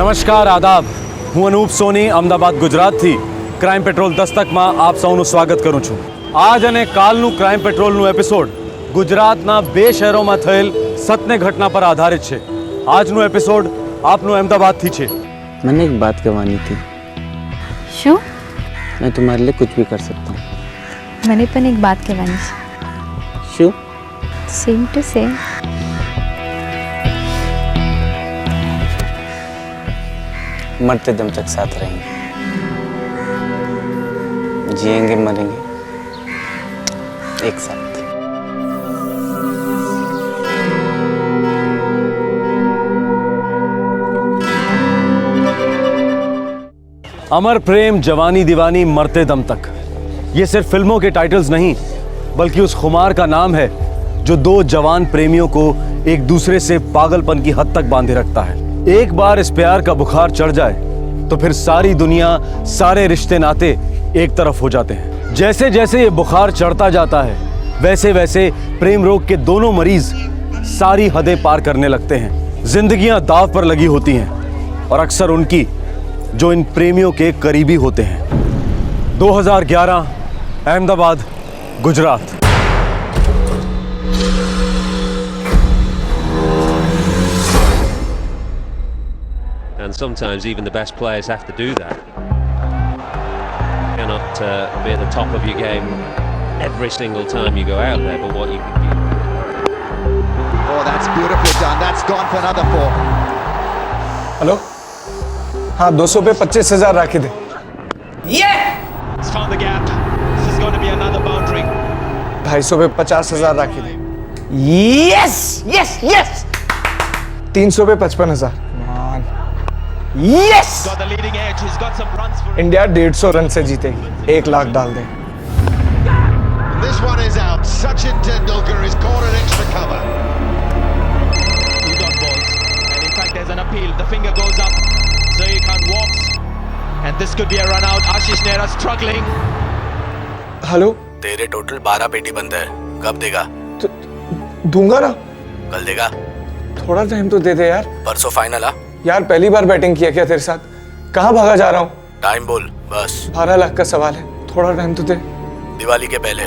નમસ્કાર આદાબ, હું અનૂપ સોની અમદાવાદ ગુજરાતથી ક્રાઇમ પેટ્રોલ દસ્તકમાં આપ સૌનું સ્વાગત કરું છું. આજ અને કાલનું ક્રાઇમ પેટ્રોલનું એપિસોડ ગુજરાતના બે શહેરોમાં થયેલ સત્ય ઘટના પર આધારિત છે. આજનું એપિસોડ આપનું અમદાવાદથી છે. मैंने एक बात कहवानी थी. શું? मैं तुम्हारे लिए कुछ भी कर सकता हूँ. મને પણ એક બાત કહેવાની છે. શું? Same to same. मरते दम तक साथ रहेंगे, जिएंगे मरेंगे एक साथ. अमर प्रेम जवानी दीवानी मरते दम तक, ये सिर्फ फिल्मों के टाइटल्स नहीं बल्कि उस खुमार का नाम है जो दो जवान प्रेमियों को एक दूसरे से पागलपन की हद तक बांधे रखता है. एक बार इस प्यार का बुखार चढ़ जाए तो फिर सारी दुनिया, सारे रिश्ते नाते एक तरफ हो जाते हैं. जैसे जैसे ये बुखार चढ़ता जाता है वैसे वैसे प्रेम रोग के दोनों मरीज सारी हदें पार करने लगते हैं. जिंदगियां दांव पर लगी होती हैं और अक्सर उनकी जो इन प्रेमियों के करीबी होते हैं. 2011 Ahmedabad, Gujarat. And sometimes even the best players have to do that. You cannot be at the top of your game every single time you go out there, but what you can give. Oh, that's beautifully done. That's gone for another 4. Hello, हाँ 200 पे 25,000 राखी दे. He's found the gap. This is going to be another boundary. 250 पे 50,000 राखी दे. Yes, yes, yes, 300 पे 55,000. yes. Got the leading edge. He's got some runs for it. India 150 run से जीतेगी. 1 लाख डाल दे. This one is out. Sachin Tendulkar is caught an extra cover. Two dot balls. And in fact, there's an appeal. The finger goes up. Zaid Khan walks. And this could be a run out. Ashish Nehra struggling. Hello, तेरे total 12 पेटी बंद है, कब देगा? दूंगा ना. कल देगा? थोड़ा टाइम तो दे दे यार. परसों फाइनल. यार पहली बार बैटिंग किया क्या तेरे साथ? कहाँ भागा जा रहा हूँ? टाइम बोल बस. 12 लाख का सवाल है, थोड़ा टाइम तो दे. दिवाली के पहले,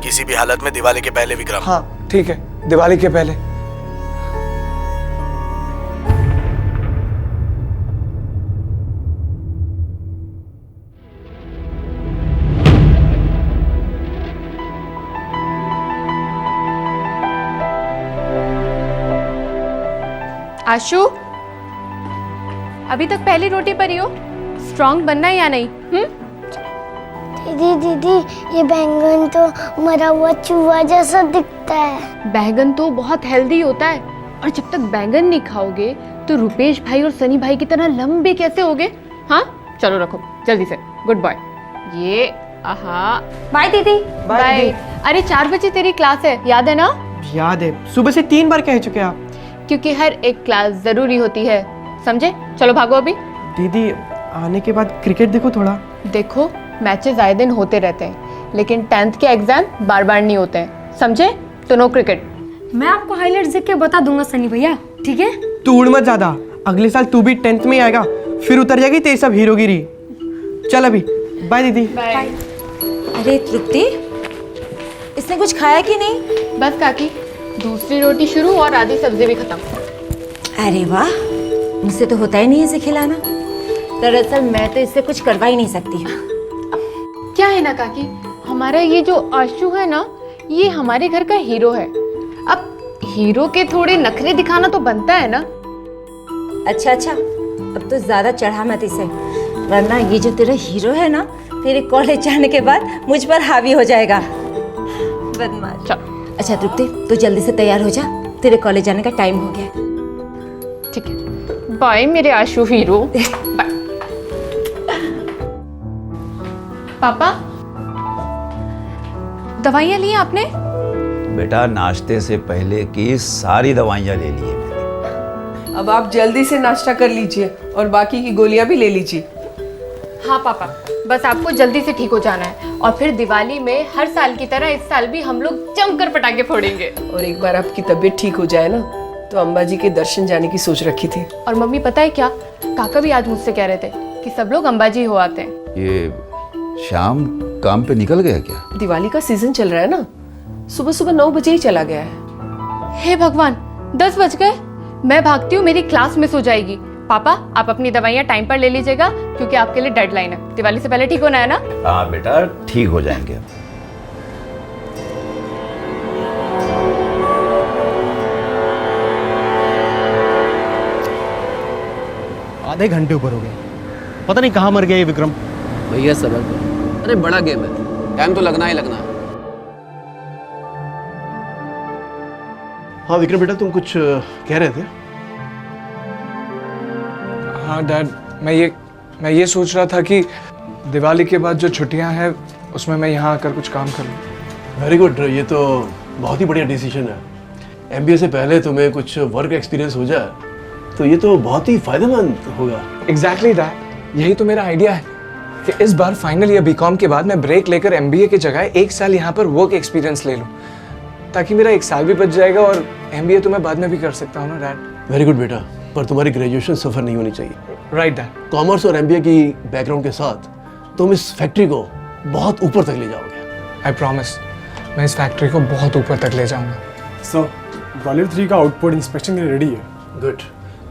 किसी भी हालत में दिवाली के पहले विक्रम. हाँ ठीक है, दिवाली के पहले. आशु, अभी तक पहली रोटी पर ही हो. स्ट्रांग बनना है या नहीं? दीदी दीदी, ये बैंगन तो मरा हुआ चूहा जैसा दिखता है. बैंगन तो बहुत हेल्दी होता है और जब तक बैंगन नहीं खाओगे तो रुपेश भाई और सनी भाई की तरह लंबे कैसे होगे? हाँ चलो रखो जल्दी से. Good boy. ये आहा. बाय दीदी. बाय. अरे 4 बजे तेरी क्लास है, याद है ना? याद है, सुबह से 3 बार कह चुके आप. क्योंकि हर एक क्लास जरूरी होती है, समझे? चलो भागो अभी. दीदी आने के बाद क्रिकेट देखो थोड़ा. देखो मैचेस आए दिन होते रहते हैं लेकिन 10th के एग्जाम बार बार नहीं होते हैं, समझे? तो नो क्रिकेट. मैं आपको हाईलाइट्स देख के बता दूंगा सनी भैया, ठीक है? तू उड़ मत ज्यादा, अगले साल तू भी 10th में ही आएगा, फिर उतर जाएगी तेरी सब हीरोगिरी. चल अभी बाय दीदी. बाय. अरे तृप्ति, इसने कुछ खाया कि नहीं? बस काकी, दूसरी रोटी शुरू और आधी सब्जी भी खत्म. अरे वाह, मुझसे तो होता ही नहीं इसे खिलाना. दरअसल मैं तो इससे कुछ करवा ही नहीं सकती. क्या है ना काकी, हमारा ये जो आशु है ना, ये हमारे घर का हीरो है. अब हीरो के थोड़े नखरे दिखाना तो बनता है ना. अच्छा अच्छा, अब तो ज्यादा चढ़ा मत इसे, वरना ये जो तेरा हीरो है ना, तेरे कॉलेज जाने के बाद मुझ पर हावी हो जाएगा. बदमाश. अच्छा तृप्ति, तू जल्दी से तैयार हो जा, तेरे कॉलेज जाने का टाइम हो गया. ठीक है, बाय मेरे आशु हीरो. बाय. पापा, दवाइयाँ ली आपने? बेटा नाश्ते से पहले की सारी दवाइयाँ ले ली है मैंने. अब आप जल्दी से नाश्ता कर लीजिए और बाकी की गोलियां भी ले लीजिए. हाँ पापा, बस आपको जल्दी से ठीक हो जाना है और फिर दिवाली में हर साल की तरह इस साल भी हम लोग जमकर पटाखे फोड़ेंगे. और एक बार आपकी तबीयत ठीक हो जाए ना तो अंबाजी के दर्शन जाने की सोच रखी थी। और मम्मी पता है क्या, काका भी आज मुझसे कह रहे थे कि सब लोग अंबाजी हो आते हैं। ये शाम काम पे निकल गया क्या? दिवाली का सीजन चल रहा है ना, सुबह सुबह 9 बजे ही चला गया है। हे भगवान, 10 बज गए। मैं भागती हूँ, मेरी क्लास मिस हो जाएगी। पापा आप अपनी दवाइयाँ टाइम पर ले लीजिएगा क्योंकि आपके लिए डेडलाइन है। दिवाली से पहले ठीक होना है ना? हाँ बेटा, ठीक हो जाएंगे। आधे घंटे ऊपर हो गए, पता नहीं कहाँ मर गया ये विक्रम। भैया सबक, अरे बड़ा गेम है, टाइम तो लगना ही लगना है। हाँ विक्रम बेटा, तुम कुछ कह रहे थे? हाँ डैड, मैं ये सोच रहा था कि दिवाली के बाद जो छुट्टियां हैं उसमें मैं यहाँ आकर कुछ काम कर लूँ। वेरी गुड, ये तो बहुत ही बढ़िया डिसीजन है। एमबीए से पहले तुम्हें कुछ वर्क एक्सपीरियंस हो जाए तो ये तो बहुत ही फायदेमंद होगा। एग्जैक्टली डैड, यही तो मेरा आइडिया है कि इस बार फाइनल ईयर बीकॉम के बाद मैं ब्रेक लेकर एमबीए की जगह 1 साल यहाँ पर वर्क एक्सपीरियंस ले लूँ, ताकि मेरा 1 साल भी बच जाएगा और एमबीए तो मैं बाद में भी कर सकता हूँ ना डैड। वेरी गुड बेटा, पर तुम्हारी ग्रेजुएशन सफर नहीं होनी चाहिए। Right dad. कॉमर्स और एमबीए की बैकग्राउंड के साथ तुम इस फैक्ट्री को बहुत ऊपर तक ले जाओगे। आई प्रॉमिस, मैं इस फैक्ट्री को बहुत ऊपर तक ले जाऊंगा। सर, ग्वालियर 3 का आउटपुट इंस्पेक्शन के लिए रेडी है। गुड,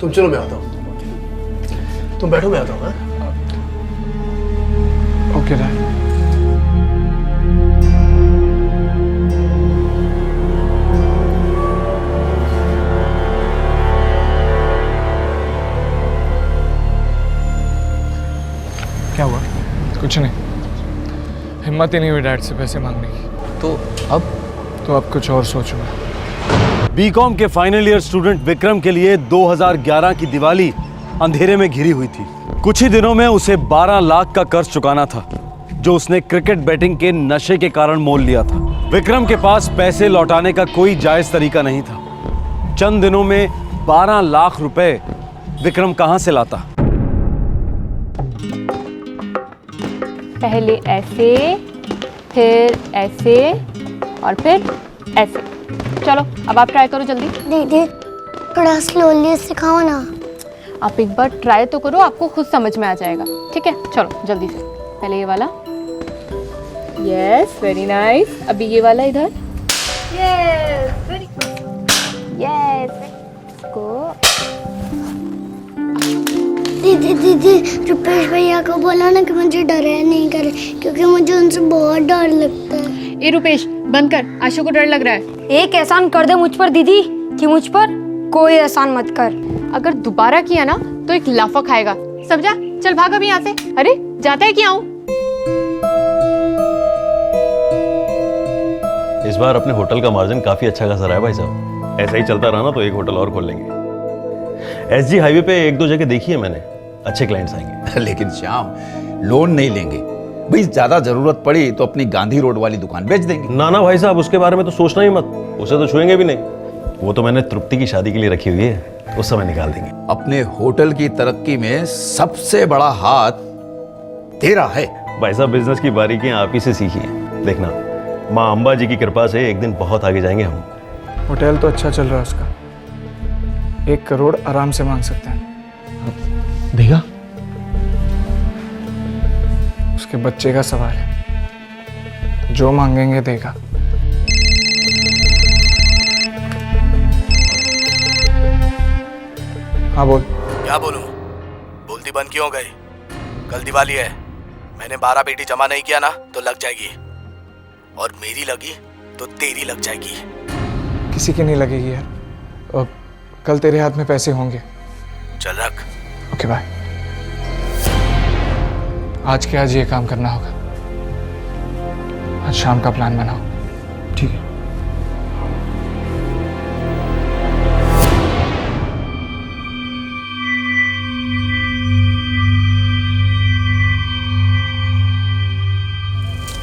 तुम चलो मैं आता हूँ। तुम बैठो, मैं आता हूँ। Okay dad. क्या हुआ? कुछ नहीं, हिम्मत ही नहीं हुई डैड से पैसे मांगने की। तो अब कुछ और सोचूंगा। बीकॉम के फाइनल ईयर स्टूडेंट विक्रम के लिए 2011 की दिवाली अंधेरे में घिरी हुई थी। कुछ ही दिनों में उसे 12 लाख का कर्ज चुकाना था जो उसने क्रिकेट बैटिंग के नशे के कारण मोल लिया था। विक्रम के पास पैसे लौटाने का कोई जायज तरीका नहीं था। चंद दिनों में 12 लाख रुपए विक्रम कहां से लाता? पहले ऐसे, फिर ऐसे और फिर ऐसे। चलो अब आप ट्राई करो जल्दी। दीदी थोड़ा स्लोली सिखाओ ना। आप एक बार ट्राई तो करो, आपको खुद समझ में आ जाएगा। ठीक है, चलो जल्दी से। पहले ये वाला, यस वेरी नाइस। अभी ये वाला इधर, यस वेरी गुड, यस को। दीदी दीदी रुपेश भैया को बोला ना कि मुझे डरे नहीं करे, क्योंकि मुझे उनसे बहुत डर लगता है। ए रुपेश बंद कर, आशु को डर लग रहा है। एक एहसान कर दे मुझ पर दीदी, कि मुझ पर कोई एहसान मत कर। अगर दोबारा किया ना तो एक लाफा खाएगा, समझा? चल भाग अभी यहाँ से। अरे जाता है क्या हूँ? इस बार अपने होटल का मार्जिन काफी अच्छा खासा रहा है भाई साहब। ऐसा ही चलता रहा ना तो एक होटल और खोल लेंगे। एसजी हाईवे पे 1-2 जगह देखी है मैंने, अच्छे क्लाइंट्स आएंगे। लेकिन श्याम, लोन नहीं लेंगे भाई, ज्यादा जरूरत पड़ी तो अपनी गांधी रोड वाली दुकान बेच देंगे। ना ना भाई साहब, उसके बारे में तो सोचना ही मत, उसे तो छुएंगे भी नहीं। वो तो मैंने तृप्ति की शादी के लिए रखी हुई है, उस समय निकाल देंगे। अपने होटल की तरक्की में सबसे बड़ा हाथ तेरा है। भाई साहब, बिजनेस की बारीकियां आप ही से सीखी हैं। देखना, माँ अंबा जी की कृपा से एक दिन बहुत आगे जाएंगे हम। होटल तो अच्छा चल रहा है उसका, 1 करोड़ आराम से मांग सकते हैं। देगा? उसके बच्चे का सवाल है, जो मांगेंगे देगा। हाँ बोल। क्या बोलूं? बोलती बंद क्यों हो गई? कल दिवाली है, मैंने 12 पेटी जमा नहीं किया ना तो लग जाएगी, और मेरी लगी तो तेरी लग जाएगी। किसी की नहीं लगेगी यार, और कल तेरे हाथ में पैसे होंगे। चल रख। Okay bye. आज के आज ये काम करना होगा। आज शाम का प्लान बनाओ। ठीक है।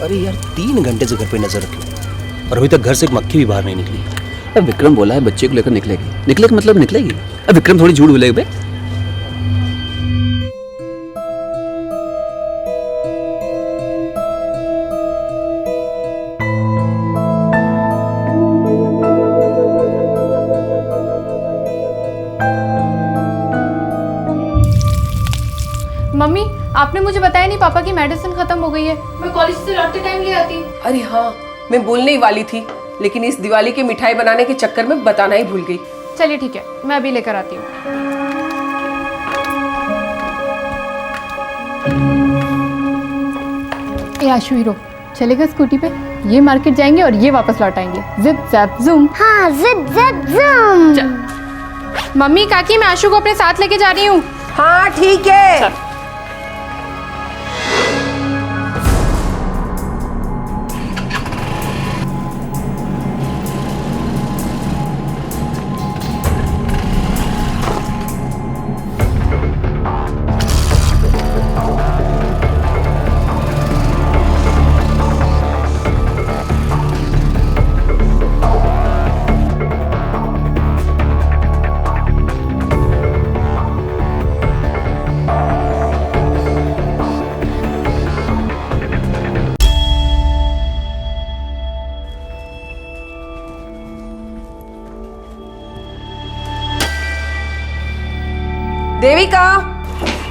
अरे यार 3 घंटे से घर पे नजर रखी और अभी तक घर से एक मक्खी भी बाहर नहीं निकली। अब विक्रम बोला है बच्चे को लेकर निकलेगी, निकले का मतलब निकलेगी। अब विक्रम थोड़ी झूठ बोलेगा बे। मम्मी आपने मुझे बताया नहीं पापा की मेडिसिन खत्म हो गई है। मैं कॉलेज से लौटते टाइम ले आती। अरे हाँ, मैं बोलने ही वाली थी, लेकिन इस दिवाली की मिठाई बनाने के चक्कर में बताना ही भूल गई। चलिए ठीक है, मैं अभी लेकर आती हूँ। ए आशु हीरो, चलेगा स्कूटी पे? ये मार्केट जाएंगे और ये वापस लौट आएंगे। Zip JAP zoom. हाँ, जिप जैप जूम। मम्मी काकी, मैं आशु को अपने साथ लेके जा रही हूँ। हाँ ठीक है। देविका।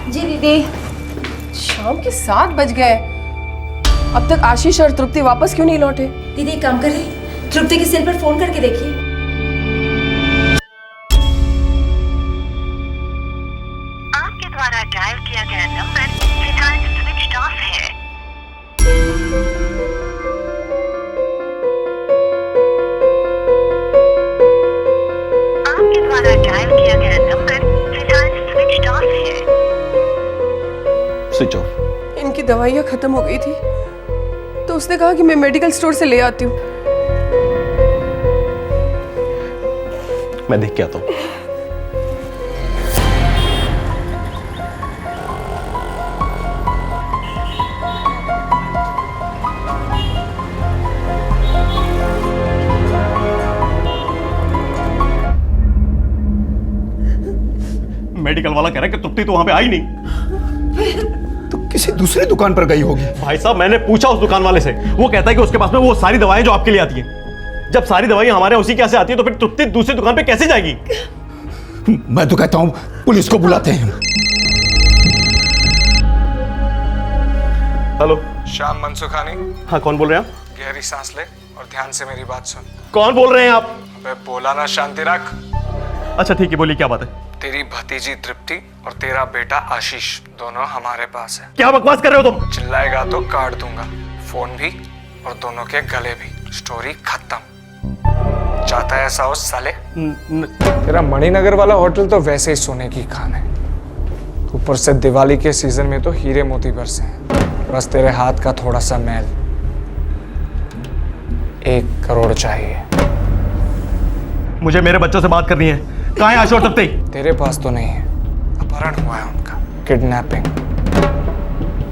जी दीदी। शाम के 7 बज गए, अब तक आशीष और तृप्ति वापस क्यों नहीं लौटे? दीदी एक काम करें, तृप्ति के सेल पर फोन करके देखिए। आपके द्वारा डायल किया गया नंबर फिलहाल स्विच ऑफ है। आपके द्वारा डायल किया गया नंबर स्विच ऑफ है। Switch off. इनकी दवाइयाँ खत्म हो गई थी, तो उसने कहा कि मैं मेडिकल स्टोर से ले आती हूँ। मैं देख के आता हूँ। मेडिकल वाला कह रहा है कि तृप्ति तो वहां पे आई नहीं। तो किसी दूसरी दुकान पर गई होगी। भाई साहब मैंने पूछा उस दुकान वाले से, वो कहता है कि उसके पास में वो सारी दवाएं जो आपके लिए आती हैं। जब सारी दवाएं हमारे उसी के यहाँ से आती है तो फिर तृप्ति दूसरी दुकान पे कैसे जाएगी? मैं तो कहता हूं पुलिस को बुलाते हैं। हेलो, श्याम मनसुखानी। हाँ कौन बोल रहे हैं आप? गहरी सांस ले और ध्यान से मेरी बात सुन। कौन बोल रहे हैं आप? अबे बोला ना, शांति रख। अच्छा ठीक है, बोलिए क्या बात है? तेरी भतीजी तृप्ति और तेरा बेटा आशीष दोनों हमारे पास है। क्या बकवास कर रहे हो तुम? चिल्लाएगा तो काट दूंगा, फोन भी और दोनों के गले भी। स्टोरी खत्म। चाहता है ऐसा हो साले? तेरा मणिनगर वाला होटल तो वैसे ही सोने की खान है, ऊपर से दिवाली के सीजन में तो हीरे मोती बरसे हैं। बस तेरे हाथ का थोड़ा सा मैल। 1 करोड़ चाहिए। मुझे मेरे बच्चों से बात करनी है। कहाँ है आशु और तृप्ति? तेरे पास तो नहीं है, अपहरण हुआ है उनका, किडनैपिंग,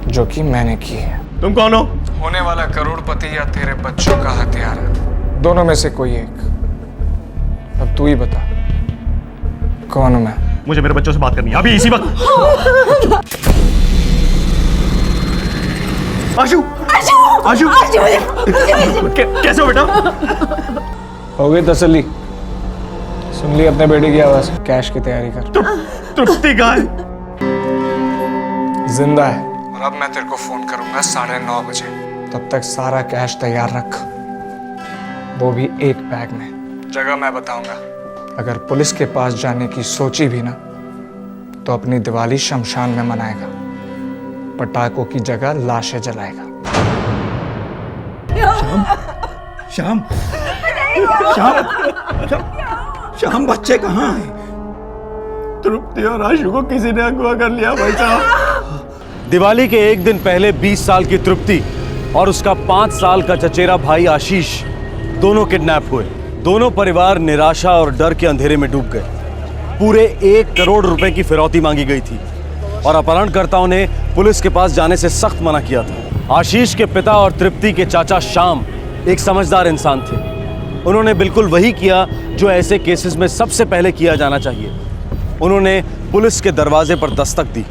जो कि मैंने की है। तुम कौन हो? होने वाला करोड़पति या तेरे बच्चों का हथियार, दोनों में से कोई एक। अब तू ही बता कौन हूं मैं? मुझे मेरे बच्चों से बात करनी है अभी इसी वक्त। आशु, आशु, कैसे हो बेटा? हो गई तसल्ली? सुन ली अपने बेटे की आवाज? कैश की तैयारी कर। तृप्ति कहाँ है? जिंदा है, और अब मैं तेरे को फोन करूंगा 9:30 बजे। तब तक सारा कैश तैयार रख, वो भी एक बैग में। जगह मैं बताऊंगा। अगर पुलिस के पास जाने की सोची भी ना, तो अपनी दिवाली शमशान में मनाएगा, पटाखों की जगह लाशें जलाएगा। श्याम, श्याम बच्चे कहाँ हैं? तृप्ति और आशु को किसी ने अगवा कर लिया भाई साहब। दिवाली के एक दिन पहले 20 साल की तृप्ति और उसका 5 साल का चचेरा भाई आशीष दोनों किडनैप हुए। दोनों परिवार निराशा और डर के अंधेरे में डूब गए। पूरे 1 करोड़ रुपए की फिरौती मांगी गई थी और अपहरणकर्ताओं ने पुलिस के पास जाने से सख्त मना किया था। आशीष के पिता और तृप्ति के चाचा श्याम एक समझदार इंसान थे। उन्होंने बिल्कुल वही किया जो ऐसे केसेस में सबसे पहले किया जाना चाहिए। उन्होंने पुलिस के दरवाजे पर दस्तक दी।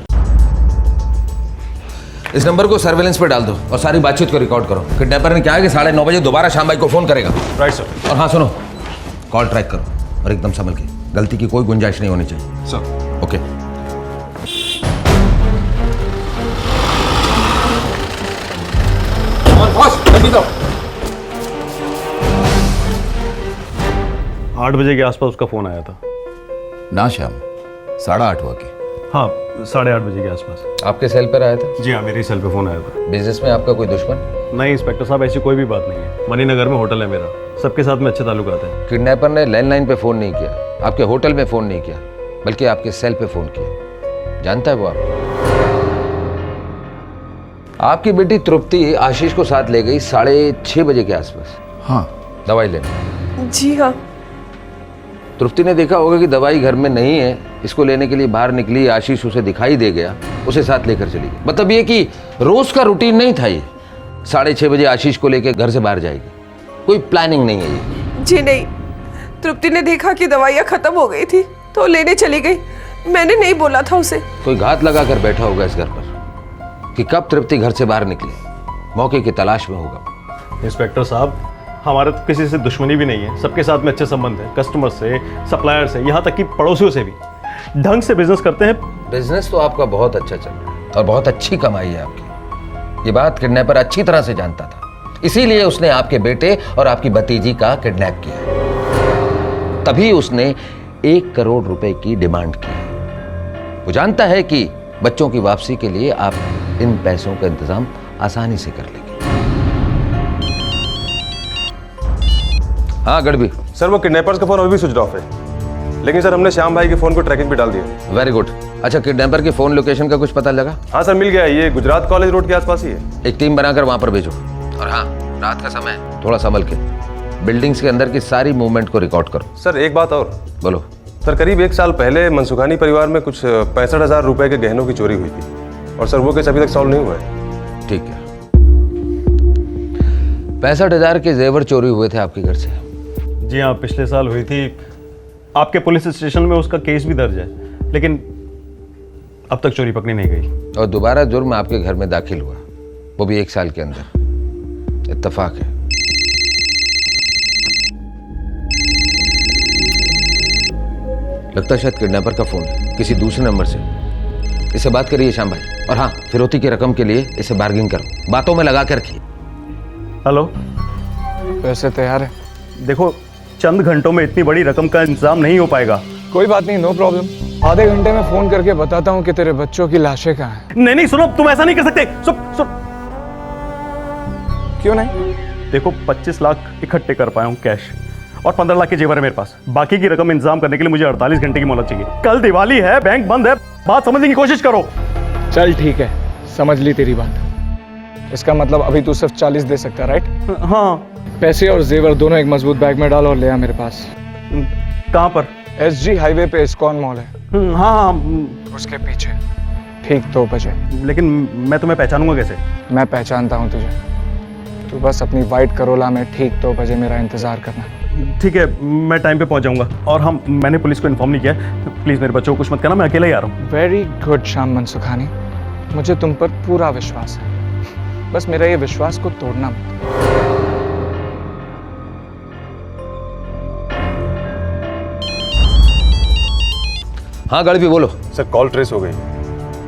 इस नंबर को सर्वेलेंस पे डाल दो और सारी बातचीत को रिकॉर्ड करो। किडनैपर ने क्या है कि 9:30 बजे दोबारा श्याम भाई को फोन करेगा। Right sir. और हाँ सुनो, कॉल ट्रैक करो और एकदम संभल के, गलती की कोई गुंजाइश नहीं होनी चाहिए। सर। ओके। जल्दी जाओ। 8 बजे के आसपास उसका फोन आया था। ना श्याम, 8:30 हुआ के। हाँ, 8:30 बजे के आसपास। आपके सेल पर आया था? जी हाँ, मेरे सेल पे फोन आया था। बिजनेस में आपका कोई दुश्मन? नहीं इंस्पेक्टर साहब, ऐसी कोई भी बात नहीं है। मणिनगर में होटल है मेरा, सबके साथ में अच्छे ताल्लुकात हैं। किडनैपर ने लैंडलाइन पे फोन नहीं किया, आपके होटल में फोन नहीं किया, बल्कि आपके सेल पे फोन किया। जानता है वो आपकी बेटी तृप्ति आशीष को साथ ले गई 6:30 बजे के आसपास। हाँ, दवाई लेने। जी हाँ। तृप्ति ने देखा होगा कि दवाई घर में नहीं है, इसको लेने के लिए बाहर निकली। आशीष उसे दिखाई दे गया, उसे साथ लेकर चली गई। मतलब ये कि रोज का रूटीन नहीं था ये। 6:30 बजे आशीष को लेकर घर से बाहर जाएगी, कोई प्लानिंग नहीं है ये। जी नहीं, तृप्ति ने देखा कि दवाइयाँ खत्म हो गई थी तो लेने चली गई। मैंने नहीं बोला था उसे। कोई घात लगा कर बैठा होगा इस घर पर कि कब तृप्ति घर से बाहर निकले, मौके की तलाश में होगा। इंस्पेक्टर साहब, हमारे तो किसी से दुश्मनी भी नहीं है, सबके साथ में अच्छे संबंध है, कस्टमर से, सप्लायर से, यहाँ तक कि पड़ोसियों से भी ढंग से बिजनेस करते हैं। बिजनेस तो आपका बहुत अच्छा चल रहा है और बहुत अच्छी कमाई है आपकी। ये बात किडनैपर अच्छी तरह से जानता था, इसीलिए उसने आपके बेटे और आपकी भतीजी का किडनैप किया। तभी उसने 1 करोड़ रुपए की डिमांड की। वो जानता है कि बच्चों की वापसी के लिए आप इन पैसों का इंतजाम आसानी से कर लेंगे। हाँ गढ़वी सर, वो किडनैपर्स का फोन अभी भी स्विच ऑफ है, लेकिन सर हमने श्याम भाई के फोन को ट्रैकिंग पे डाल दिया। Very good. अच्छा, किडनैपर के फोन लोकेशन का कुछ पता लगा? हाँ सर, मिल गया। ये गुजरात कॉलेज रोड के आसपास ही है। एक टीम बनाकर वहां पर भेजो। और हाँ, रात का समय थोड़ा संभल के बिल्डिंग्स के अंदर की सारी मूवमेंट को रिकॉर्ड करो। सर एक बात और। बोलो। सर, करीब 1 साल पहले मनसुखानी परिवार में कुछ 65,000 रुपए के गहनों की चोरी हुई थी, और सर वो केस अभी तक सॉल्व नहीं हुआ है। ठीक है। 65,000 के जेवर चोरी हुए थे आपके घर से? जी हाँ, पिछले साल हुई थी। आपके पुलिस स्टेशन में उसका केस भी दर्ज है, लेकिन अब तक चोरी पकड़ी नहीं गई। और दोबारा जुर्म आपके घर में दाखिल हुआ, वो भी 1 साल के अंदर। इत्तेफाक है। लगता है शायद किडनैपर का फोन है, किसी दूसरे नंबर से। इससे बात करिए श्याम भाई। और हाँ, फिरौती की रकम के लिए इसे बार्गिंग करो, बातों में लगा कर रखिए। हेलो, पैसे तैयार है? देखो, चंद घंटों में इतनी बड़ी रकम का इंतजाम नहीं हो पाएगा। कोई बात नहीं, नो प्रॉब्लम। आधे घंटे में फोन करके बताता हूँ कि तेरे बच्चों की लाशें कहाँ हैं। नहीं नहीं, सुनो, तुम ऐसा नहीं कर सकते। सुन। क्यों नहीं? देखो, 25 लाख इकट्ठे कर पाया हूँ कैश, और 15 लाख के जेवर है मेरे पास। बाकी की रकम इंतजाम करने के लिए मुझे 48 घंटे की मोहलत चाहिए। कल दिवाली है, बैंक बंद है, बात समझने की कोशिश करो। चल ठीक है, समझ ली तेरी बात। इसका मतलब अभी तू सिर्फ 40 दे सकता है, राइट? हाँ। पैसे और जेवर दोनों एक मजबूत बैग में डाल और ले आ मेरे पास। कहाँ पर? SG हाईवे पे इस्कॉन मॉल है। हाँ, उसके पीछे ठीक 2 बजे। लेकिन मैं तुम्हें पहचानूंगा कैसे? मैं पहचानता हूँ तुझे। तू बस अपनी वाइट करोला में ठीक 2 बजे मेरा इंतजार करना। ठीक है, मैं टाइम पे पहुंच जाऊंगा। और हम, मैंने पुलिस को इन्फॉर्म नहीं किया, प्लीज मेरे बच्चों को कुछ मत करना, मैं अकेला ही आ रहा हूँ। वेरी गुड श्याम मनसुखानी, मुझे तुम पर पूरा विश्वास है। बस मेरा ये विश्वास को तोड़ना मत। हाँ गढ़वी बोलो। सर कॉल ट्रेस हो गई,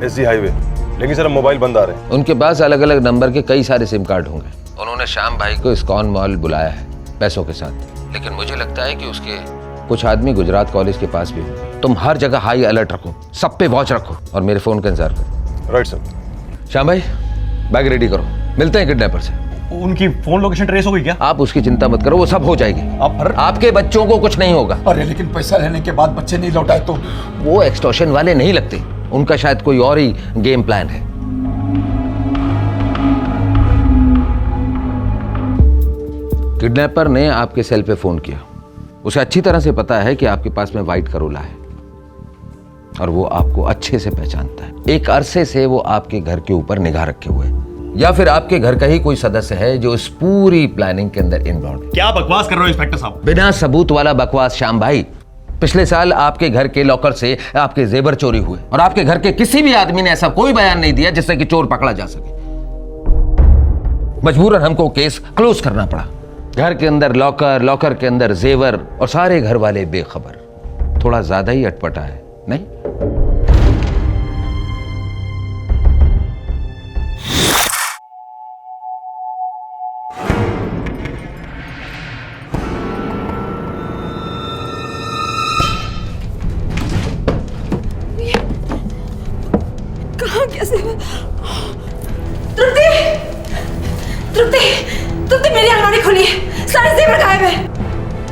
SG हाईवे, लेकिन सर मोबाइल बंद आ रहे हैं। उनके पास अलग अलग नंबर के कई सारे सिम कार्ड होंगे। उन्होंने श्याम भाई को इस्कॉन मॉल बुलाया है पैसों के साथ, लेकिन मुझे लगता है कि उसके कुछ आदमी गुजरात कॉलेज के पास भी होंगे। तुम हर जगह हाई अलर्ट रखो, सब पे वॉच रखो और मेरे फोन का इंतजार करो। Right sir. श्याम भाई, बैग रेडी करो, मिलते हैं किडनैपर से। उनकी फोन लोकेशन ट्रेस हो गई क्या? आप उसकी चिंता मत करो, वो सब हो जाएगी। आपके बच्चों को कुछ नहीं होगा। अरे लेकिन पैसा लेने के बाद बच्चे नहीं लौटाए तो? वो एक्सटॉर्शन वाले नहीं लगते, उनका शायद कोई और ही गेम प्लान है। किडनैपर ने आपके सेल पे फोन किया। उसे अच्छी तरह से पता है कि आपके पास में वाइट करोला है और वो आपको अच्छे से पहचानता है। एक अरसे से वो आपके घर के ऊपर निगाह रखे हुए है, या फिर आपके घर का ही कोई सदस्य है जो इस पूरी प्लानिंग के अंदर इन्वॉल्व है। क्या बकवास कर रहे हो इंस्पेक्टर साहब? बिना सबूत वाला बकवास श्याम भाई। पिछले साल आपके घर के लॉकर से आपके जेवर चोरी हुए और आपके घर के किसी भी आदमी ने ऐसा कोई बयान नहीं दिया जिससे कि चोर पकड़ा जा सके। मजबूरन हमको केस क्लोज करना पड़ा। घर के अंदर लॉकर, लॉकर के अंदर जेवर और सारे घर वाले बेखबर। थोड़ा ज्यादा ही अटपटा है, नहीं?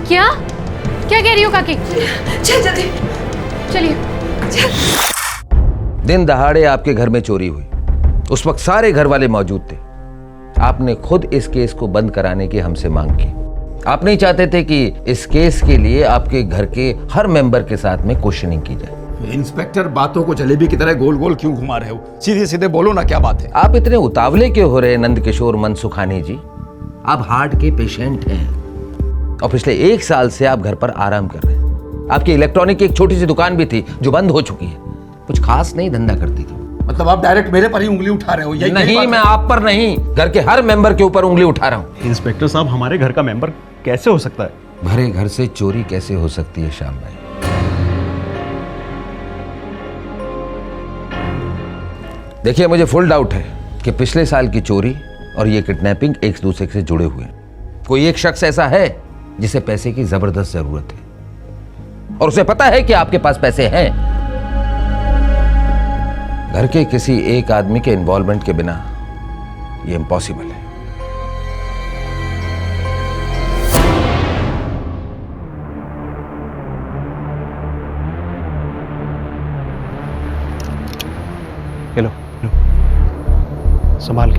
क्या क्या कह रही हो काकी? चल जल्दी चलिए। दिन दहाड़े आपके घर में चोरी हुई, उस वक्त सारे घर वाले मौजूद थे। आपने खुद इस केस को बंद कराने की हमसे मांग की। आप नहीं चाहते थे कि इस केस के लिए आपके घर के हर मेंबर के साथ में क्वेश्चनिंग की जाए। इंस्पेक्टर, बातों को जलेबी की तरह गोल गोल क्यों घुमा रहे हो? सीधे सीधे बोलो ना, क्या बात है? आप इतने उतावले क्यों हो रहे नंद किशोर मनसुखानी जी? आप हार्ट के पेशेंट हैं और पिछले 1 साल से आप घर पर आराम कर रहे हैं। आपकी इलेक्ट्रॉनिक की एक छोटी सी दुकान भी थी जो बंद हो चुकी है। कुछ खास नहीं धंधा करती थी। मतलब आप डायरेक्ट मेरे पर ही उंगली उठा रहे हो? यही नहीं, मैं आप पर नहीं, घर के हर मेंबर के ऊपर उंगली उठा रहा हूं। इंस्पेक्टर साहब, हमारे घर का मेंबर कैसे हो सकता है? भरे घर से चोरी कैसे हो सकती है श्याम भाई? देखिए, मुझे फुल डाउट है कि पिछले साल की चोरी और ये किडनैपिंग एक दूसरे से जुड़े हुए हैं। कोई एक शख्स ऐसा है जिसे पैसे की जबरदस्त जरूरत है और उसे पता है कि आपके पास पैसे हैं। घर के किसी एक आदमी के इन्वॉल्वमेंट के बिना ये इम्पॉसिबल है। लो संभाल के।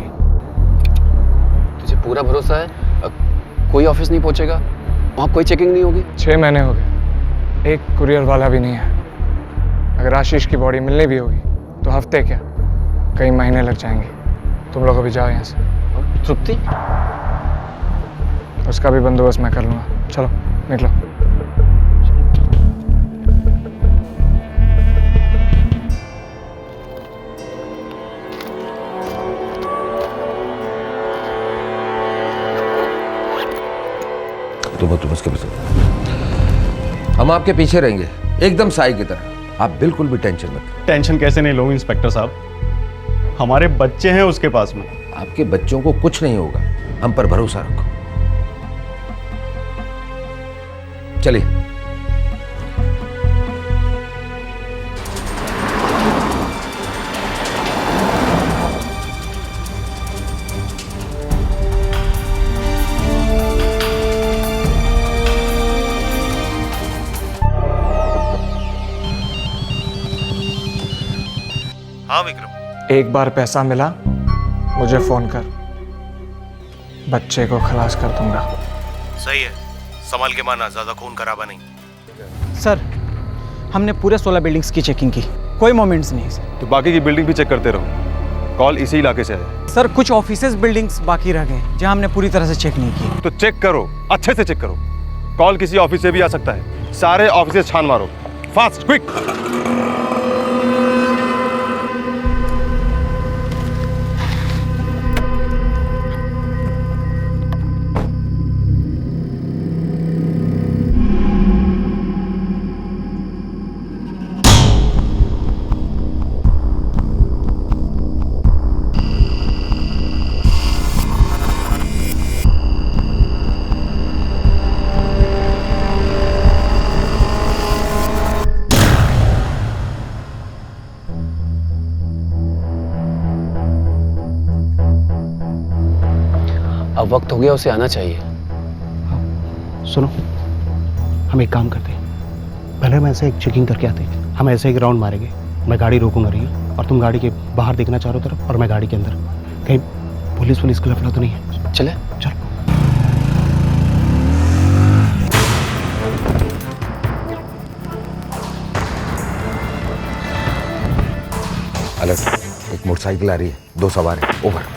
तुझे पूरा भरोसा है? कोई ऑफिस नहीं पहुंचेगा? वहां कोई चेकिंग नहीं होगी? 6 महीने हो गए, एक कुरियर वाला भी नहीं है। अगर आशीष की बॉडी मिलनी भी होगी तो हफ्ते क्या, कई महीने लग जाएंगे। तुम लोग अभी जाओ यहाँ से। तृप्ति? उसका भी बंदोबस्त मैं कर लूँगा। चलो निकलो। तुम उसके पीछे, हम आपके पीछे रहेंगे एकदम साई की तरह। आप बिल्कुल भी टेंशन मत लो। टेंशन कैसे नहीं लूं इंस्पेक्टर साहब, हमारे बच्चे हैं उसके पास में। आपके बच्चों को कुछ नहीं होगा, हम पर भरोसा रखो। चलिए। हाँ विक्रम, एक बार पैसा मिला मुझे फोन कर, बच्चे को खलास कर दूंगा। सही है, संभाल के माना, ज्यादा खून खराबा नहीं। सर, हमने पूरे 16 बिल्डिंग्स की चेकिंग की, कोई मोमेंट्स नहीं सर। तो बाकी की बिल्डिंग भी चेक करते रहो। कॉल इसी इलाके से है। सर, कुछ ऑफिसेज बिल्डिंग्स बाकी रह गए जहां हमने पूरी तरह से चेक नहीं की। तो चेक करो, अच्छे से चेक करो। कॉल किसी ऑफिस से भी आ सकता है। सारे ऑफिस छान मारो, फास्ट, क्विक। अब वक्त हो गया, उसे आना चाहिए। सुनो, हम एक काम करते हैं, पहले हम ऐसे एक चेकिंग करके आते हैं। हम ऐसे एक राउंड मारेंगे, मैं गाड़ी रोकूंगा रही और तुम गाड़ी के बाहर देखना चारों तरफ और मैं गाड़ी के अंदर। कहीं पुलिस का लफड़ा तो नहीं है? चले चलो। अलर्ट, एक मोटरसाइकिल आ रही है, 2 सवार हैं। ओवर।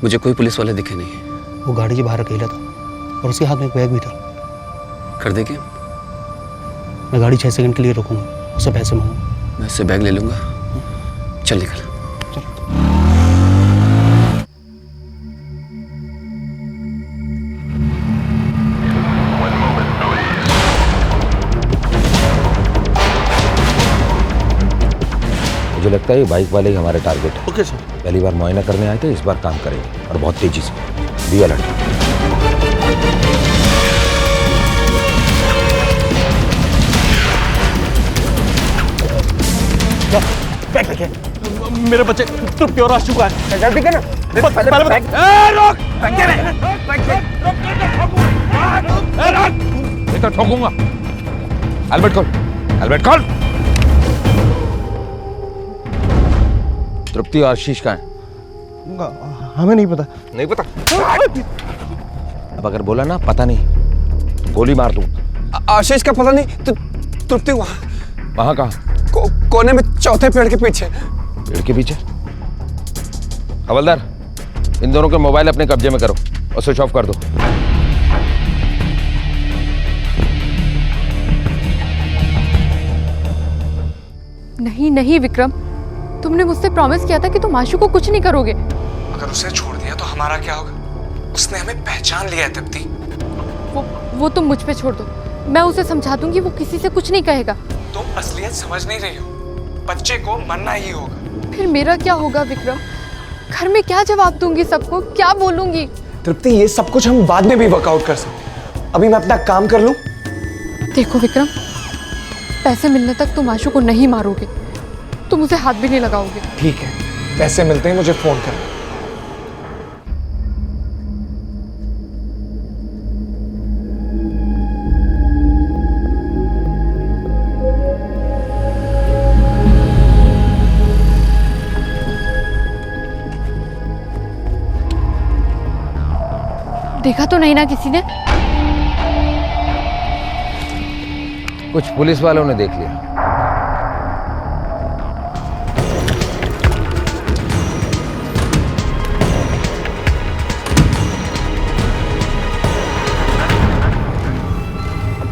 मुझे कोई पुलिस वाले दिखे नहीं। वो गाड़ी के बाहर अकेला था और उसके हाथ में एक बैग भी था। कर दे क्या? मैं गाड़ी 6 सेकंड के लिए रोकूंगा, उससे पैसे मांगूंगा। मैं उससे बैग ले लूंगा। चल निकल। मुझे लगता है ये बाइक वाले ही हमारे टारगेट है। Okay sir. पहली बार मुआयना करने आए थे, इस बार काम करेंगे और बहुत तेजी से। Be alert. बैग लेके मेरे बच्चे तृप्ति और आशु का है। जल्दी कर ना। पहले बता। रोक। तो ठोकूंगा। हेलमेट खोल, हेलमेट खोल। तृप्ति और आशीष कहाँ है? हमें नहीं पता। नहीं पता? अब अगर बोला ना पता नहीं, गोली मार दूं। आशीष का पता नहीं, तृप्ति वहां कहाँ? कोने में चौथे पेड़ के पीछे। पेड़ के पीछे? हवलदार, इन दोनों के मोबाइल अपने कब्जे में करो और स्विच ऑफ कर दो। नहीं नहीं विक्रम, तुमने मुझसे प्रॉमिस किया था कि तुम आशु को कुछ नहीं करोगे। अगर उसे छोड़ दिया तो हमारा क्या होगा? उसने हमें पहचान लिया है तृप्ति। वो तुम मुझ पे छोड़ दो, मैं उसे समझा दूंगी, वो किसी से कुछ नहीं कहेगा। तुम असलियत समझ नहीं रही हो, बच्चे को मरना ही होगा। फिर मेरा क्या होगा विक्रम? घर में क्या जवाब दूंगी सबको, क्या बोलूंगी? तृप्ति, ये सब कुछ हम बाद में भी वर्कआउट कर सकते। अभी मैं अपना काम कर लूं। देखो विक्रम, पैसे मिलने तक तुम आशु को नहीं मारोगे, तुम उसे हाथ भी नहीं लगाओगे। ठीक है, पैसे मिलते ही मुझे फोन कर। देखा तो नहीं ना किसी ने? कुछ पुलिस वालों ने देख लिया।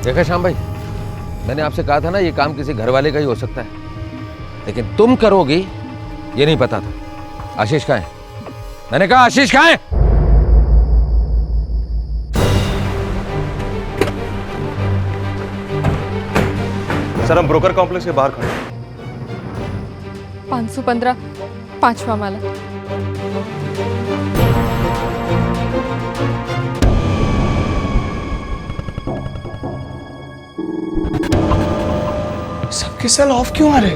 देखा श्याम भाई, मैंने आपसे कहा था ना ये काम किसी घर वाले का ही हो सकता है, लेकिन तुम करोगी ये नहीं पता था। आशीष कहाँ है? मैंने कहा आशीष कहाँ है? सर, हम ब्रोकर कॉम्प्लेक्स के बाहर खड़े हैं। 515 5वां माला। सबके सेल ऑफ क्यों आ रहे?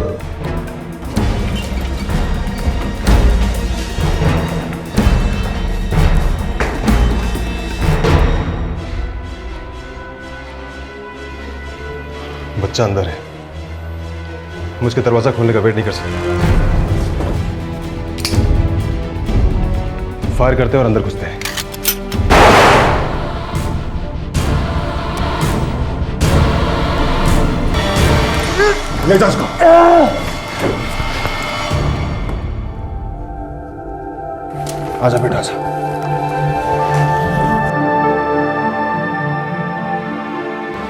बच्चा अंदर है, मुझके दरवाजा खोलने का वेट नहीं कर सकता। फायर करते हैं और अंदर घुसते हैं। ले जा उसको। आजा बेटा, आजा।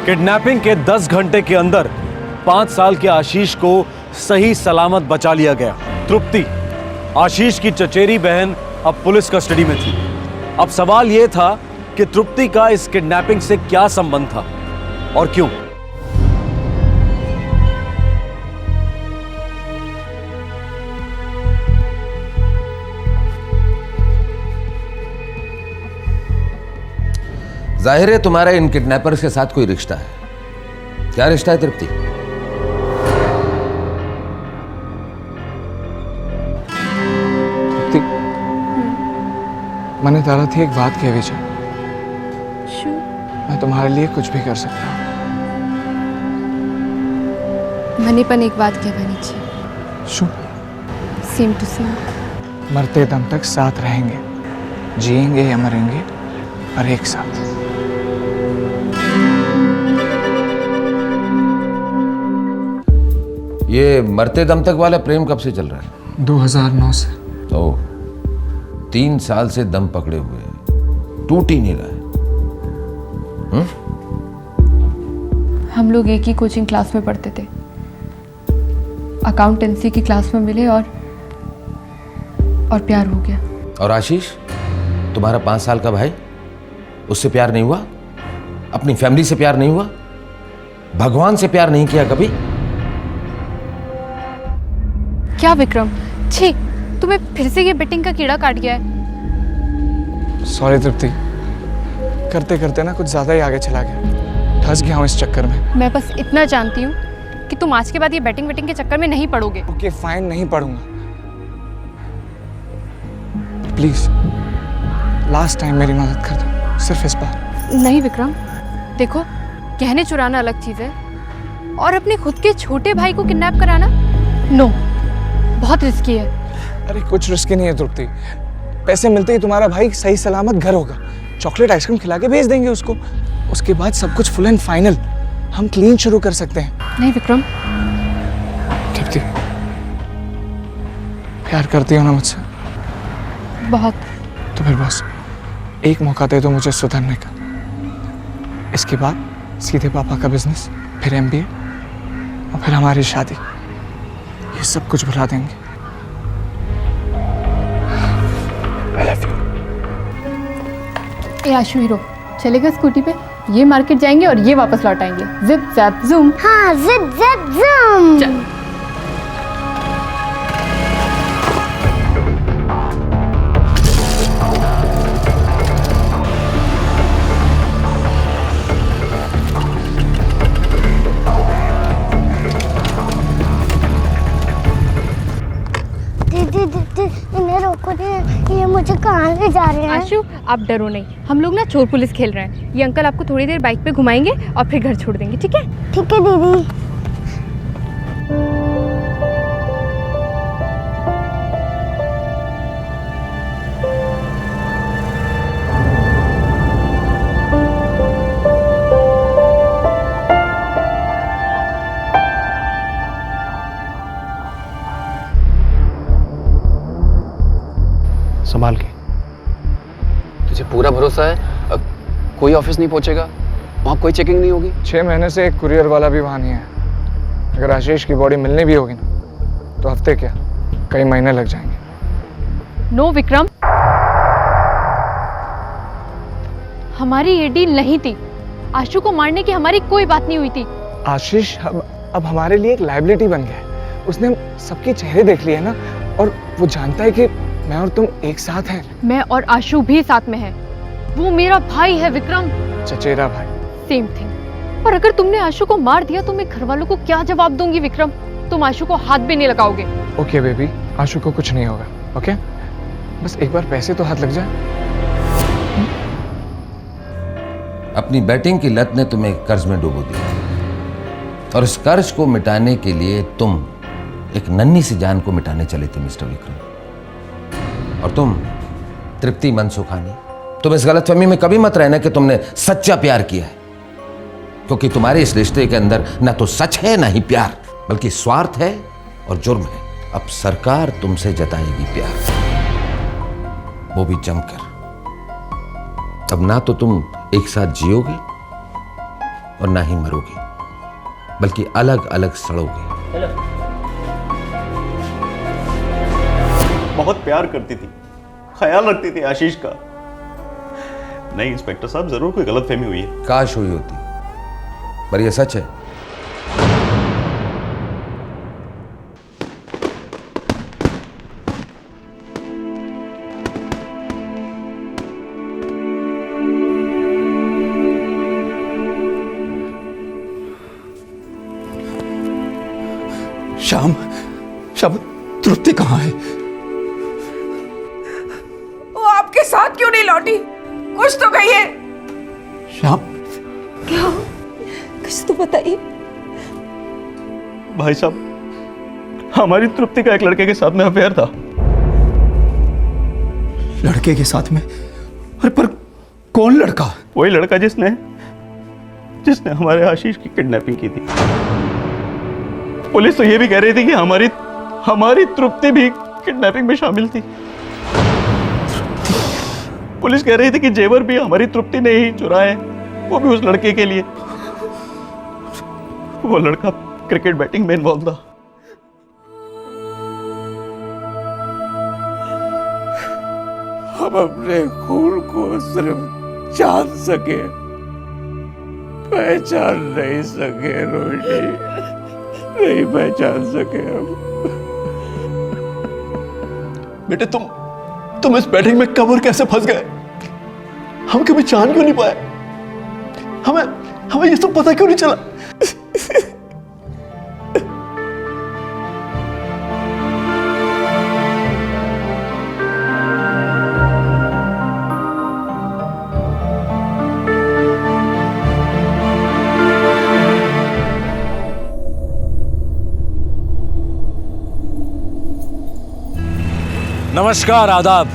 किडनैपिंग के 10 घंटे के अंदर 5 साल के आशीष को सही सलामत बचा लिया गया। तृप्ति, आशीष की चचेरी बहन, अब पुलिस कस्टडी में थी। अब सवाल यह था कि तृप्ति का इस किडनैपिंग से क्या संबंध था और क्यों। जाहिर है तुम्हारा इन किडनैपर्स के साथ कोई रिश्ता है। क्या रिश्ता है तृप्ति? मैंने तारा थी एक बात कह विजय, मैं तुम्हारे लिए कुछ भी कर सकता हूँ। मनी पण एक बात कहनी चाहिए। शू? Same to same. मरते दम तक साथ रहेंगे, जिएंगे या मरेंगे, और एक साथ। ये मरते दम तक वाला प्रेम कब से चल रहा है? 2009 से। ओह, 3 साल से दम पकड़े हुए हैं, टूट ही नहीं रहा है। हम लोग एक ही कोचिंग क्लास में पढ़ते थे, अकाउंटेंसी की क्लास में मिले और प्यार हो गया। और आशीष, तुम्हारा 5 साल का भाई, उससे प्यार नहीं हुआ? अपनी फैमिली से प्यार नहीं हुआ? भगवान से प्यार नहीं किया कभी? क्या विक्रम, छी, तुम्हें फिर से ये बेटिंग का कीड़ा काट गया है। सॉरी तृप्ति, करते करते ना कुछ ज्यादा ही आगे चला गया, फंस गया हूँ इस चक्कर में। मैं बस इतना जानती हूँ कि तुम आज के बाद ये बैटिंग वेटिंग के चक्कर में नहीं पड़ोगे। ओके फाइन, नहीं पढ़ूंगा। प्लीज लास्ट टाइम मेरी मदद कर दो, सिर्फ इस बार। नहीं विक्रम, देखो गहने चुराना अलग चीज है और अपने खुद के छोटे भाई को किडनैप कराना नो, बहुत रिस्की है। अरे कुछ रिस्की नहीं है तृप्ति, पैसे मिलते ही तुम्हारा भाई सही सलामत घर होगा, चॉकलेट आइसक्रीम खिला के भेज देंगे उसको, उसके बाद सब कुछ फुल एंड फाइनल, हम क्लीन शुरू कर सकते हैं। नहीं विक्रम। तृप्ति प्यार करती हो ना मुझसे? बहुत। तो फिर बस एक मौका दे दो मुझे सुधरने का, इसके बाद सीधे पापा का बिजनेस, फिर MBA और फिर हमारी शादी, ये सब कुछ भुला देंगे। I love you. A Ashu hero, चलेगा स्कूटी पे? ये मार्केट जाएंगे और ये वापस लौट आएंगे। Zip JAP zoom. हाँ जिप जैप जूम। चल। इन्हें रोको, ये मुझे कहाँ ले जा रहे हैं? आशु आप डरो नहीं, हम लोग ना चोर पुलिस खेल रहे हैं। ये अंकल आपको थोड़ी देर बाइक पे घुमाएंगे और फिर घर छोड़ देंगे, ठीक है? ठीक है दीदी। संभाल के। तुझे पूरा भरोसा है कोई ऑफिस नहीं पहुंचेगा, वहाँ कोई चेकिंग नहीं होगी? 6 महीने से एक कुरियर वाला भी वहाँ नहीं है। अगर आशीष की बॉडी मिलने भी होगी ना, तो हफ्ते क्या कई महीने लग जाएंगे। नो विक्रम, हमारी ये डील नहीं थी। आशु को मारने की हमारी कोई बात नहीं हुई थी। आशीष अब हमारे लिए एक लायबिलिटी बन गया है। उसने सबके चेहरे देख लिए ना, और वो जानता है कि मैं और तुम एक साथ हैं। मैं और आशु भी साथ में हैं। वो मेरा भाई है विक्रम। चचेरा भाई। Same thing. और अगर तुमने आशु को मार दिया तो मैं घर वालों को क्या जवाब दूंगी विक्रम? तुम आशु को हाथ भी नहीं लगाओगे। ओके बेबी, आशु को कुछ नहीं होगा। ओके, बस एक बार पैसे तो हाथ लग जाए। अपनी बैटिंग की लत ने तुम्हें कर्ज में डुबो दिया, और इस कर्ज को मिटाने के लिए तुम एक नन्ही सी जान को मिटाने चले थे मिस्टर विक्रम। और तुम तृप्ति मनसुखानी, तुम इस गलतफहमी में कभी मत रहना कि तुमने सच्चा प्यार किया है, क्योंकि तुम्हारे इस रिश्ते के अंदर ना तो सच है ना ही प्यार, बल्कि स्वार्थ है और जुर्म है। अब सरकार तुमसे जताएगी प्यार, वो भी जमकर। अब ना तो तुम एक साथ जियोगे और ना ही मरोगे, बल्कि अलग अलग सड़ोगे। बहुत प्यार करती थी, ख्याल रखती थी आशीष का। नहीं इंस्पेक्टर साहब, जरूर कोई गलतफहमी हुई है। काश हुई होती, पर यह सच है। श्याम, तृप्ति कहाँ है? वो आपके साथ क्यों नहीं लौटी? कुछ तो कहिए। श्याम, क्या? कुछ तो बताइए। भाई साहब, हमारी तृप्ति का एक लड़के के साथ में अफेयर था। लड़के के साथ में? अरे पर कौन लड़का? वही लड़का जिसने हमारे आशीष की किडनैपिंग की थी। पुलिस तो ये भी कह रही थी कि हमारी तृप्ति भी किडनैपिंग में शामिल थी। पुलिस कह रही थी कि जेवर भी हमारी तृप्ति ने ही चुराए, वो भी उस लड़के के लिए। वो लड़का क्रिकेट बैटिंग में इन्वॉल्व था। हम अपने खून को सिर्फ जान सके, पहचान नहीं सके रोहिणी, नहीं पहचान सके हम। बेटे तुम इस बैटिंग में कब और कैसे फंस गए? हम कभी जान क्यों नहीं पाए? हमें ये सब पता क्यों नहीं चला? नमस्कार आदाब,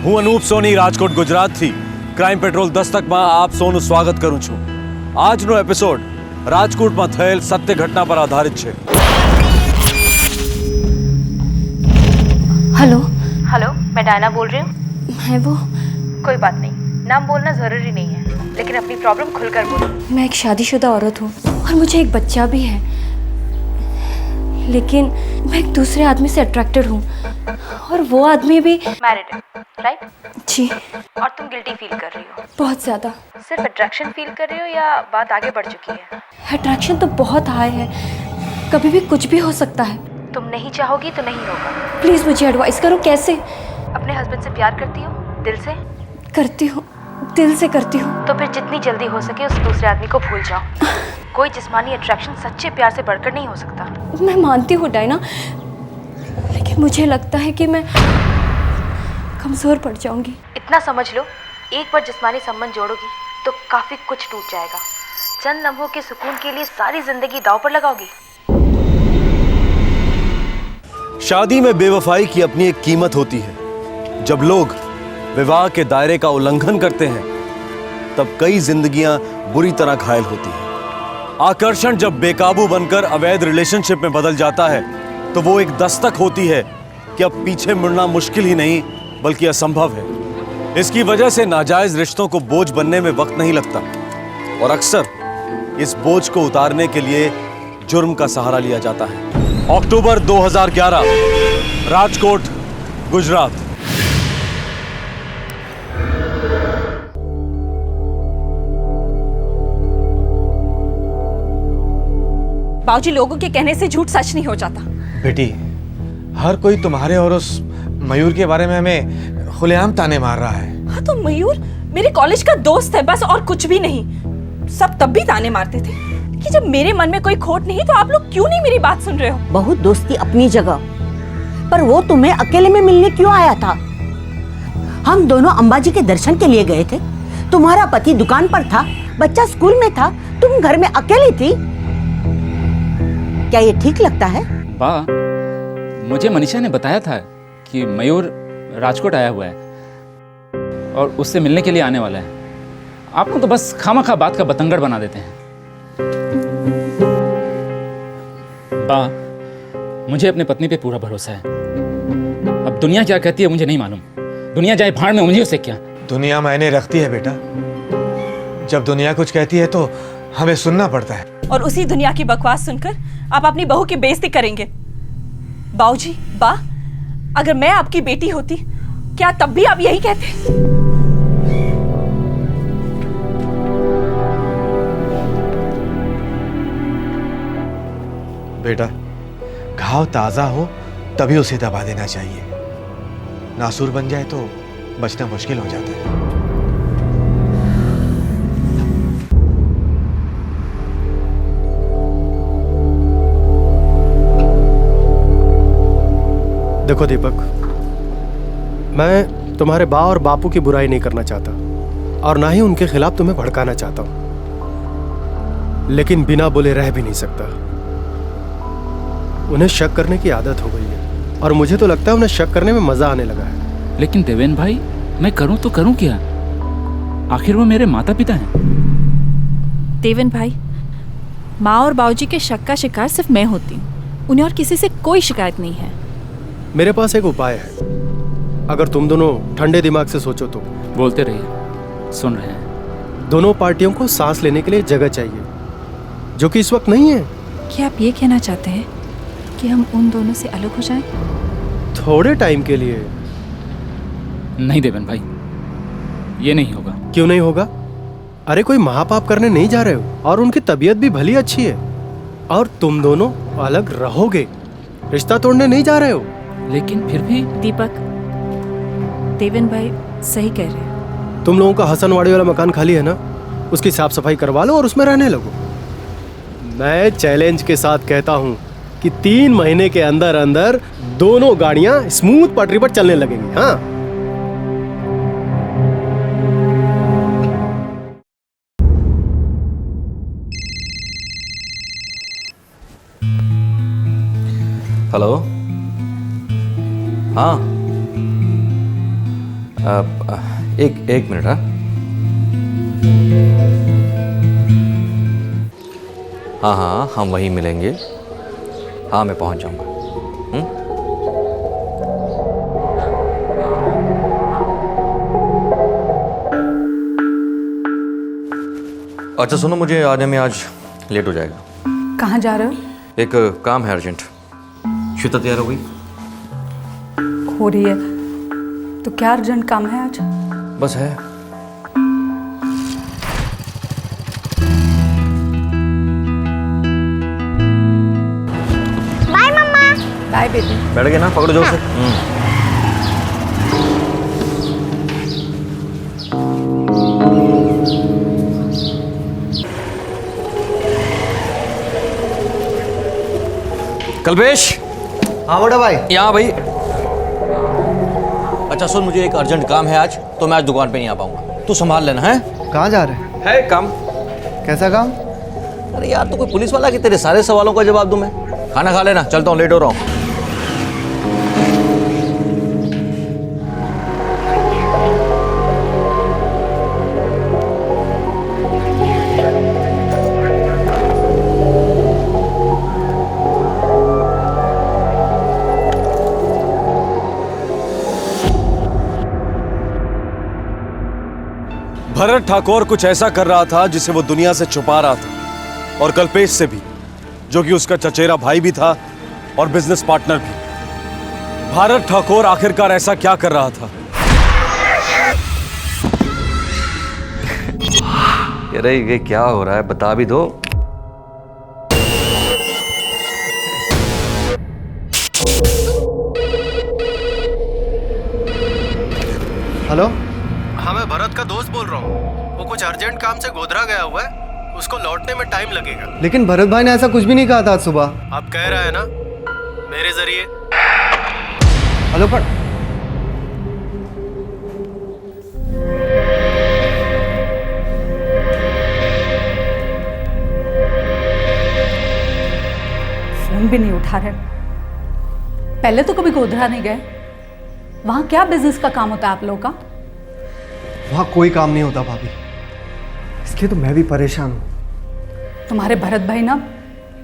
હું અનૂપ સોની રાજકોટ ગુજરાતથી ક્રાઇમ પેટ્રોલ દસ્તકમાં આપ સૌનું સ્વાગત કરું છું. આજનો એપિસોડ રાજકોટમાં થયેલ સત્ય ઘટના પર આધારિત છે. हेलो हेलो, मैं डायना बोल रही हूँ. मैं वो कोई बात नहीं, नाम बोलना ज़रूरी नहीं है, लेकिन अपनी प्रॉब्लम खुलकर बोलो. मैं एक शादीशुदा औरत हूँ और मुझे एक बच्चा भी है, लेकिन मैं एक दूसरे आदमी से अट्रैक्टेड हूँ और वो आदमी भी मैरिड है, राइट? जी. और तुम गिल्टी फील कर रही हो? बहुत ज़्यादा. सिर्फ अट्रैक्शन फील कर रही हो या बात आगे बढ़ चुकी है? अट्रैक्शन तो बहुत हाई है, कभी भी कुछ भी हो सकता है. तुम नहीं चाहोगी तो नहीं होगा. प्लीज़ मुझे एडवाइस करो, कैसे? अपने हस्बैंड से प्यार करती हो दिल से? करती हूँ, दिल से करती हूँ. तो फिर जितनी जल्दी हो सके उस दूसरे आदमी को भूल जाओ. कोई जिस्मानी अट्रैक्शन सच्चे प्यार से बढ़कर नहीं हो सकता. मैं मानती हूँ डायना, लेकिन मुझे लगता है कि मैं कमज़ोर पड़ जाऊंगी. इतना समझ लो, एक बार जिस्मानी संबंध जोड़ोगी तो काफ़ी कुछ टूट जाएगा. चंद लम्हों के सुकून के लिए सारी जिंदगी दांव पर लगाओगी. शादी में बेवफाई की अपनी एक कीमत होती है. जब लोग विवाह के दायरे का उल्लंघन करते हैं तब कई जिंदगियां बुरी तरह घायल होती हैं. आकर्षण जब बेकाबू बनकर अवैध रिलेशनशिप में बदल जाता है तो वो एक दस्तक होती है कि अब पीछे मुड़ना मुश्किल ही नहीं बल्कि असंभव है. इसकी वजह से नाजायज रिश्तों को बोझ बनने में वक्त नहीं लगता और अक्सर इस बोझ को उतारने के लिए जुर्म का सहारा लिया जाता है. अक्टूबर 2011, राजकोट, गुजरात. बाबूजी, लोगों के कहने से झूठ सच नहीं हो जाता. बेटी, हर कोई तुम्हारे और उस मयूर के बारे में हमें खुलेआम ताने मार रहा है. हाँ, तो मयूर मेरे कॉलेज का दोस्त है, बस और कुछ भी नहीं. सब तब भी ताने मारते थे कि जब मेरे मन में कोई खोट नहीं तो आप लोग क्यों नहीं मेरी बात सुन रहे हो? बहुत दोस्ती अपनी जगह, पर वो तुम्हें अकेले में मिलने क्यों आया था? हम दोनों अंबाजी के दर्शन के लिए गए थे. तुम्हारा पति दुकान पर था, बच्चा स्कूल में था, तुम घर में अकेली थी. क्या ये ठीक लगता है? बा, मुझे मनीषा ने बताया था कि मयूर राजकोट आया हुआ है और उससे मिलने के लिए आने वाला है. आप लोग तो बस खामखा बात का बतंगड़ बना देते हैं. बा, मुझे अपने पत्नी पे पूरा भरोसा है. अब दुनिया क्या कहती है मुझे नहीं मालूम. दुनिया जाए भाड़ में, मुझे उससे क्या. दुनिया मायने रखती है बेटा. जब दुनिया कुछ कहती है तो हमें सुनना पड़ता है. और उसी दुनिया की बकवास सुनकर आप अपनी बहू की बेइज्जती करेंगे. बाबूजी, बा, अगर मैं आपकी बेटी होती क्या तब भी आप यही कहते? बेटा, घाव ताजा हो तभी उसे दबा देना चाहिए. नासूर बन जाए तो बचना मुश्किल हो जाता है. देखो दीपक, मैं तुम्हारे बा और बापू की बुराई नहीं करना चाहता और ना ही उनके खिलाफ तुम्हें भड़काना चाहता हूं, लेकिन बिना बोले रह भी नहीं सकता. उन्हें शक करने की आदत हो गई है और मुझे तो लगता है उन्हें शक करने में मजा आने लगा है. लेकिन देवेन भाई, मैं करूं तो करूं क्या? आखिर वो मेरे माता पिता हैं. देवेन भाई, माँ और बाबूजी के शक का शिकार सिर्फ मैं होती हूँ. उन्हें और किसी से कोई शिकायत नहीं है. मेरे पास एक उपाय है, अगर तुम दोनों ठंडे दिमाग से सोचो तो. बोलते रहिए, सुन रहे हैं. दोनों पार्टियों को सांस लेने के लिए जगह चाहिए, जो कि इस वक्त नहीं है. क्या आप ये कहना चाहते हैं कि हम उन दोनों से अलग हो जाएं? थोड़े टाइम के लिए. नहीं देवेन भाई, ये नहीं होगा. क्यों नहीं होगा? अरे कोई महापाप करने नहीं जा रहे हो और उनकी तबीयत भी भली अच्छी है और तुम दोनों अलग रहोगे, रिश्ता तोड़ने नहीं जा रहे हो. लेकिन फिर भी दीपक, देवेन भाई सही कह रहे हैं. तुम लोगों का हसनवाड़ी वाला मकान खाली है ना, उसकी साफ सफाई करवा लो और उसमें रहने लगो. मैं चैलेंज के साथ कहता हूँ कि 3 महीने के अंदर अंदर दोनों गाड़ियां स्मूथ पटरी पर चलने लगेंगी. हाँ, हेलो. हाँ, एक मिनट। हाँ, हम वहीं मिलेंगे। हाँ, मैं पहुंच जाऊंगा। अच्छा सुनो, मुझे आने में आज लेट हो जाएगा। कहाँ जा रहे हो? एक काम है अर्जेंट। श्वेता तैयार हो गई? हो रही है। तो क्या अर्जेंट काम है आज? बस है। बाय मम्मा। Bye baby. बैठ गए ना? पकड़ो जोर से। कल्पेश। हाँ बड़ा भाई। यहाँ भाई। अच्छा सुन, मुझे एक अर्जेंट काम है आज, तो मैं आज दुकान पे नहीं आ पाऊंगा। तू संभाल लेना है। कहाँ जा रहे हैं? है काम। कैसा काम? अरे यार, तू कोई पुलिस वाला कि तेरे सारे सवालों का जवाब दूं मैं? खाना खा लेना, चलता हूँ, लेट हो रहा हूँ। भरत ठाकुर कुछ ऐसा कर रहा था जिसे वो दुनिया से छुपा रहा था, और कल्पेश से भी, जो कि उसका चचेरा भाई भी था और बिजनेस पार्टनर भी। भरत ठाकुर आखिरकार ऐसा क्या कर रहा था? अरे ये क्या हो रहा है, बता भी दो। हेलो। हाँ, मैं भरत का दोस्त बोल रहा हूँ। वो कुछ अर्जेंट काम से गोधरा गया हुआ है, उसको लौटने में टाइम लगेगा। लेकिन भरत भाई ने ऐसा कुछ भी नहीं कहा था आज सुबह। आप कह रहे हैं ना मेरे जरिए? हेलो पर फोन भी नहीं उठा रहे। पहले तो कभी गोधरा नहीं गए। वहां क्या बिजनेस का काम होता है आप लोगों का? वहाँ कोई काम नहीं होता भाभी, इसलिए तो मैं भी परेशान हूँ। तुम्हारे भरत भाई ना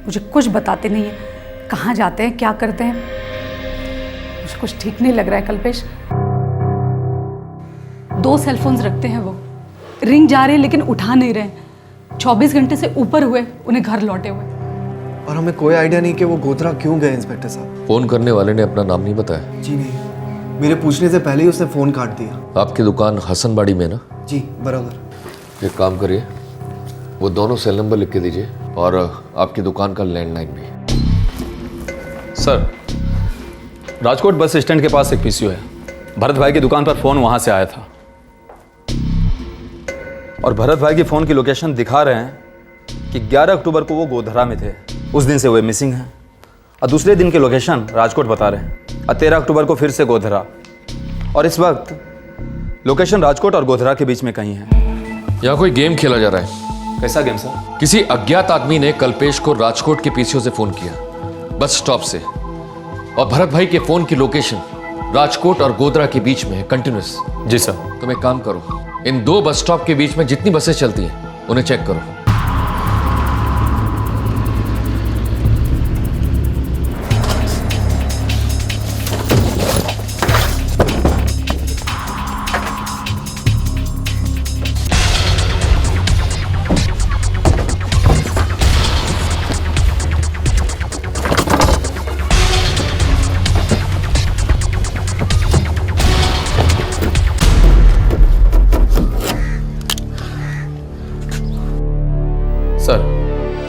मुझे कुछ बताते नहीं है, कहाँ जाते हैं, क्या करते हैं। मुझे कुछ ठीक नहीं लग रहा है कल्पेश। 2 सेलफोन्स रखते हैं वो, रिंग जा रहे हैं लेकिन उठा नहीं रहे। 24 घंटे से ऊपर हुए उन्हें घर लौटे हुए, और हमें कोई आइडिया नहीं कि वो गोधरा क्यों गए। इंस्पेक्टर साहब, फोन करने वाले ने अपना नाम नहीं बताया? जी नहीं, मेरे पूछने से पहले ही उसने फोन काट दिया। आपकी दुकान हसनबाड़ी में ना? जी बराबर। एक काम करिए, वो दोनों सेल नंबर लिख के दीजिए, और आपकी दुकान का लैंडलाइन भी। सर, राजकोट बस स्टैंड के पास एक पीसीओ है। भरत भाई की दुकान पर फोन वहां से आया था, और भरत भाई की फोन की लोकेशन दिखा रहे हैं कि 11 अक्टूबर को वो गोधरा में थे। उस दिन से वो मिसिंग हैं। और दूसरे दिन की लोकेशन राजकोट बता रहे हैं, और 13 अक्टूबर को फिर से गोधरा। और इस वक्त लोकेशन राजकोट और गोधरा के बीच में कहीं है। यहाँ कोई गेम खेला जा रहा है। कैसा गेम सर? किसी अज्ञात आदमी ने कल्पेश को राजकोट के पीसीओ से फोन किया, बस स्टॉप से, और भरत भाई के फोन की लोकेशन राजकोट और गोधरा के बीच में है, कंटिन्यूअस। जी सर। तुम एक काम करो, इन 2 बस स्टॉप के बीच में जितनी बसें चलती हैं उन्हें चेक करो।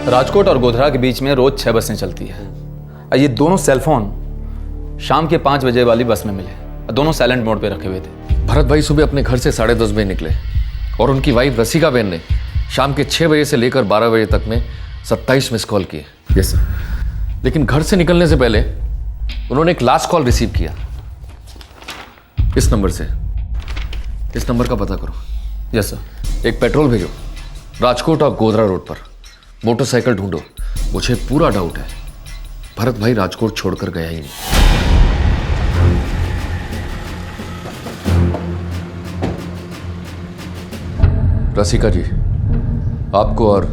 राजकोट और गोधरा के बीच में रोज 6 बसें चलती है। ये दोनों सेलफोन शाम के 5 बजे वाली बस में मिले, दोनों साइलेंट मोड पे रखे हुए थे। भरत भाई सुबह अपने घर से 10:30 बजे निकले, और उनकी वाइफ रसिका बेन ने शाम के 6 बजे से लेकर 12 बजे तक में 27 मिस कॉल किए। Yes sir. लेकिन घर से निकलने से पहले उन्होंने एक लास्ट कॉल रिसीव किया इस नंबर से। इस नंबर का पता करो। Yes sir. एक पेट्रोल भेजो राजकोट और गोधरा रोड पर, मोटरसाइकिल ढूंढो। मुझे पूरा डाउट है भरत भाई राजकोट छोड़कर गया ही नहीं। रसिका जी, आपको और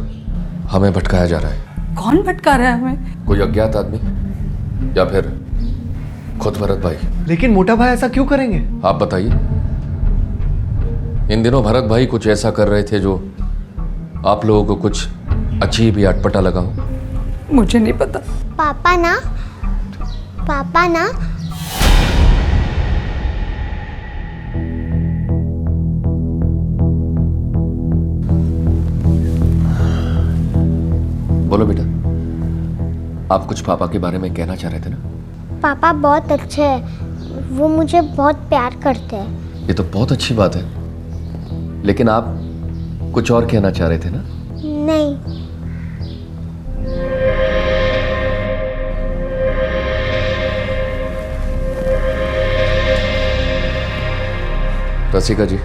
हमें भटकाया जा रहा है। कौन भटका रहा है हमें? कोई अज्ञात आदमी या फिर खुद भरत भाई। लेकिन मोटा भाई ऐसा क्यों करेंगे? आप बताइए। इन दिनों भरत भाई कुछ ऐसा कर रहे थे जो आप लोगों को कुछ अजीब या अटपटा लगा हो? मुझे नहीं पता। पापा ना बोलो बेटा, आप कुछ पापा के बारे में कहना चाह रहे थे ना? पापा बहुत अच्छे हैं, वो मुझे बहुत प्यार करते हैं। ये तो बहुत अच्छी बात है, लेकिन आप कुछ और कहना चाह रहे थे ना? नहीं, रसिका जी,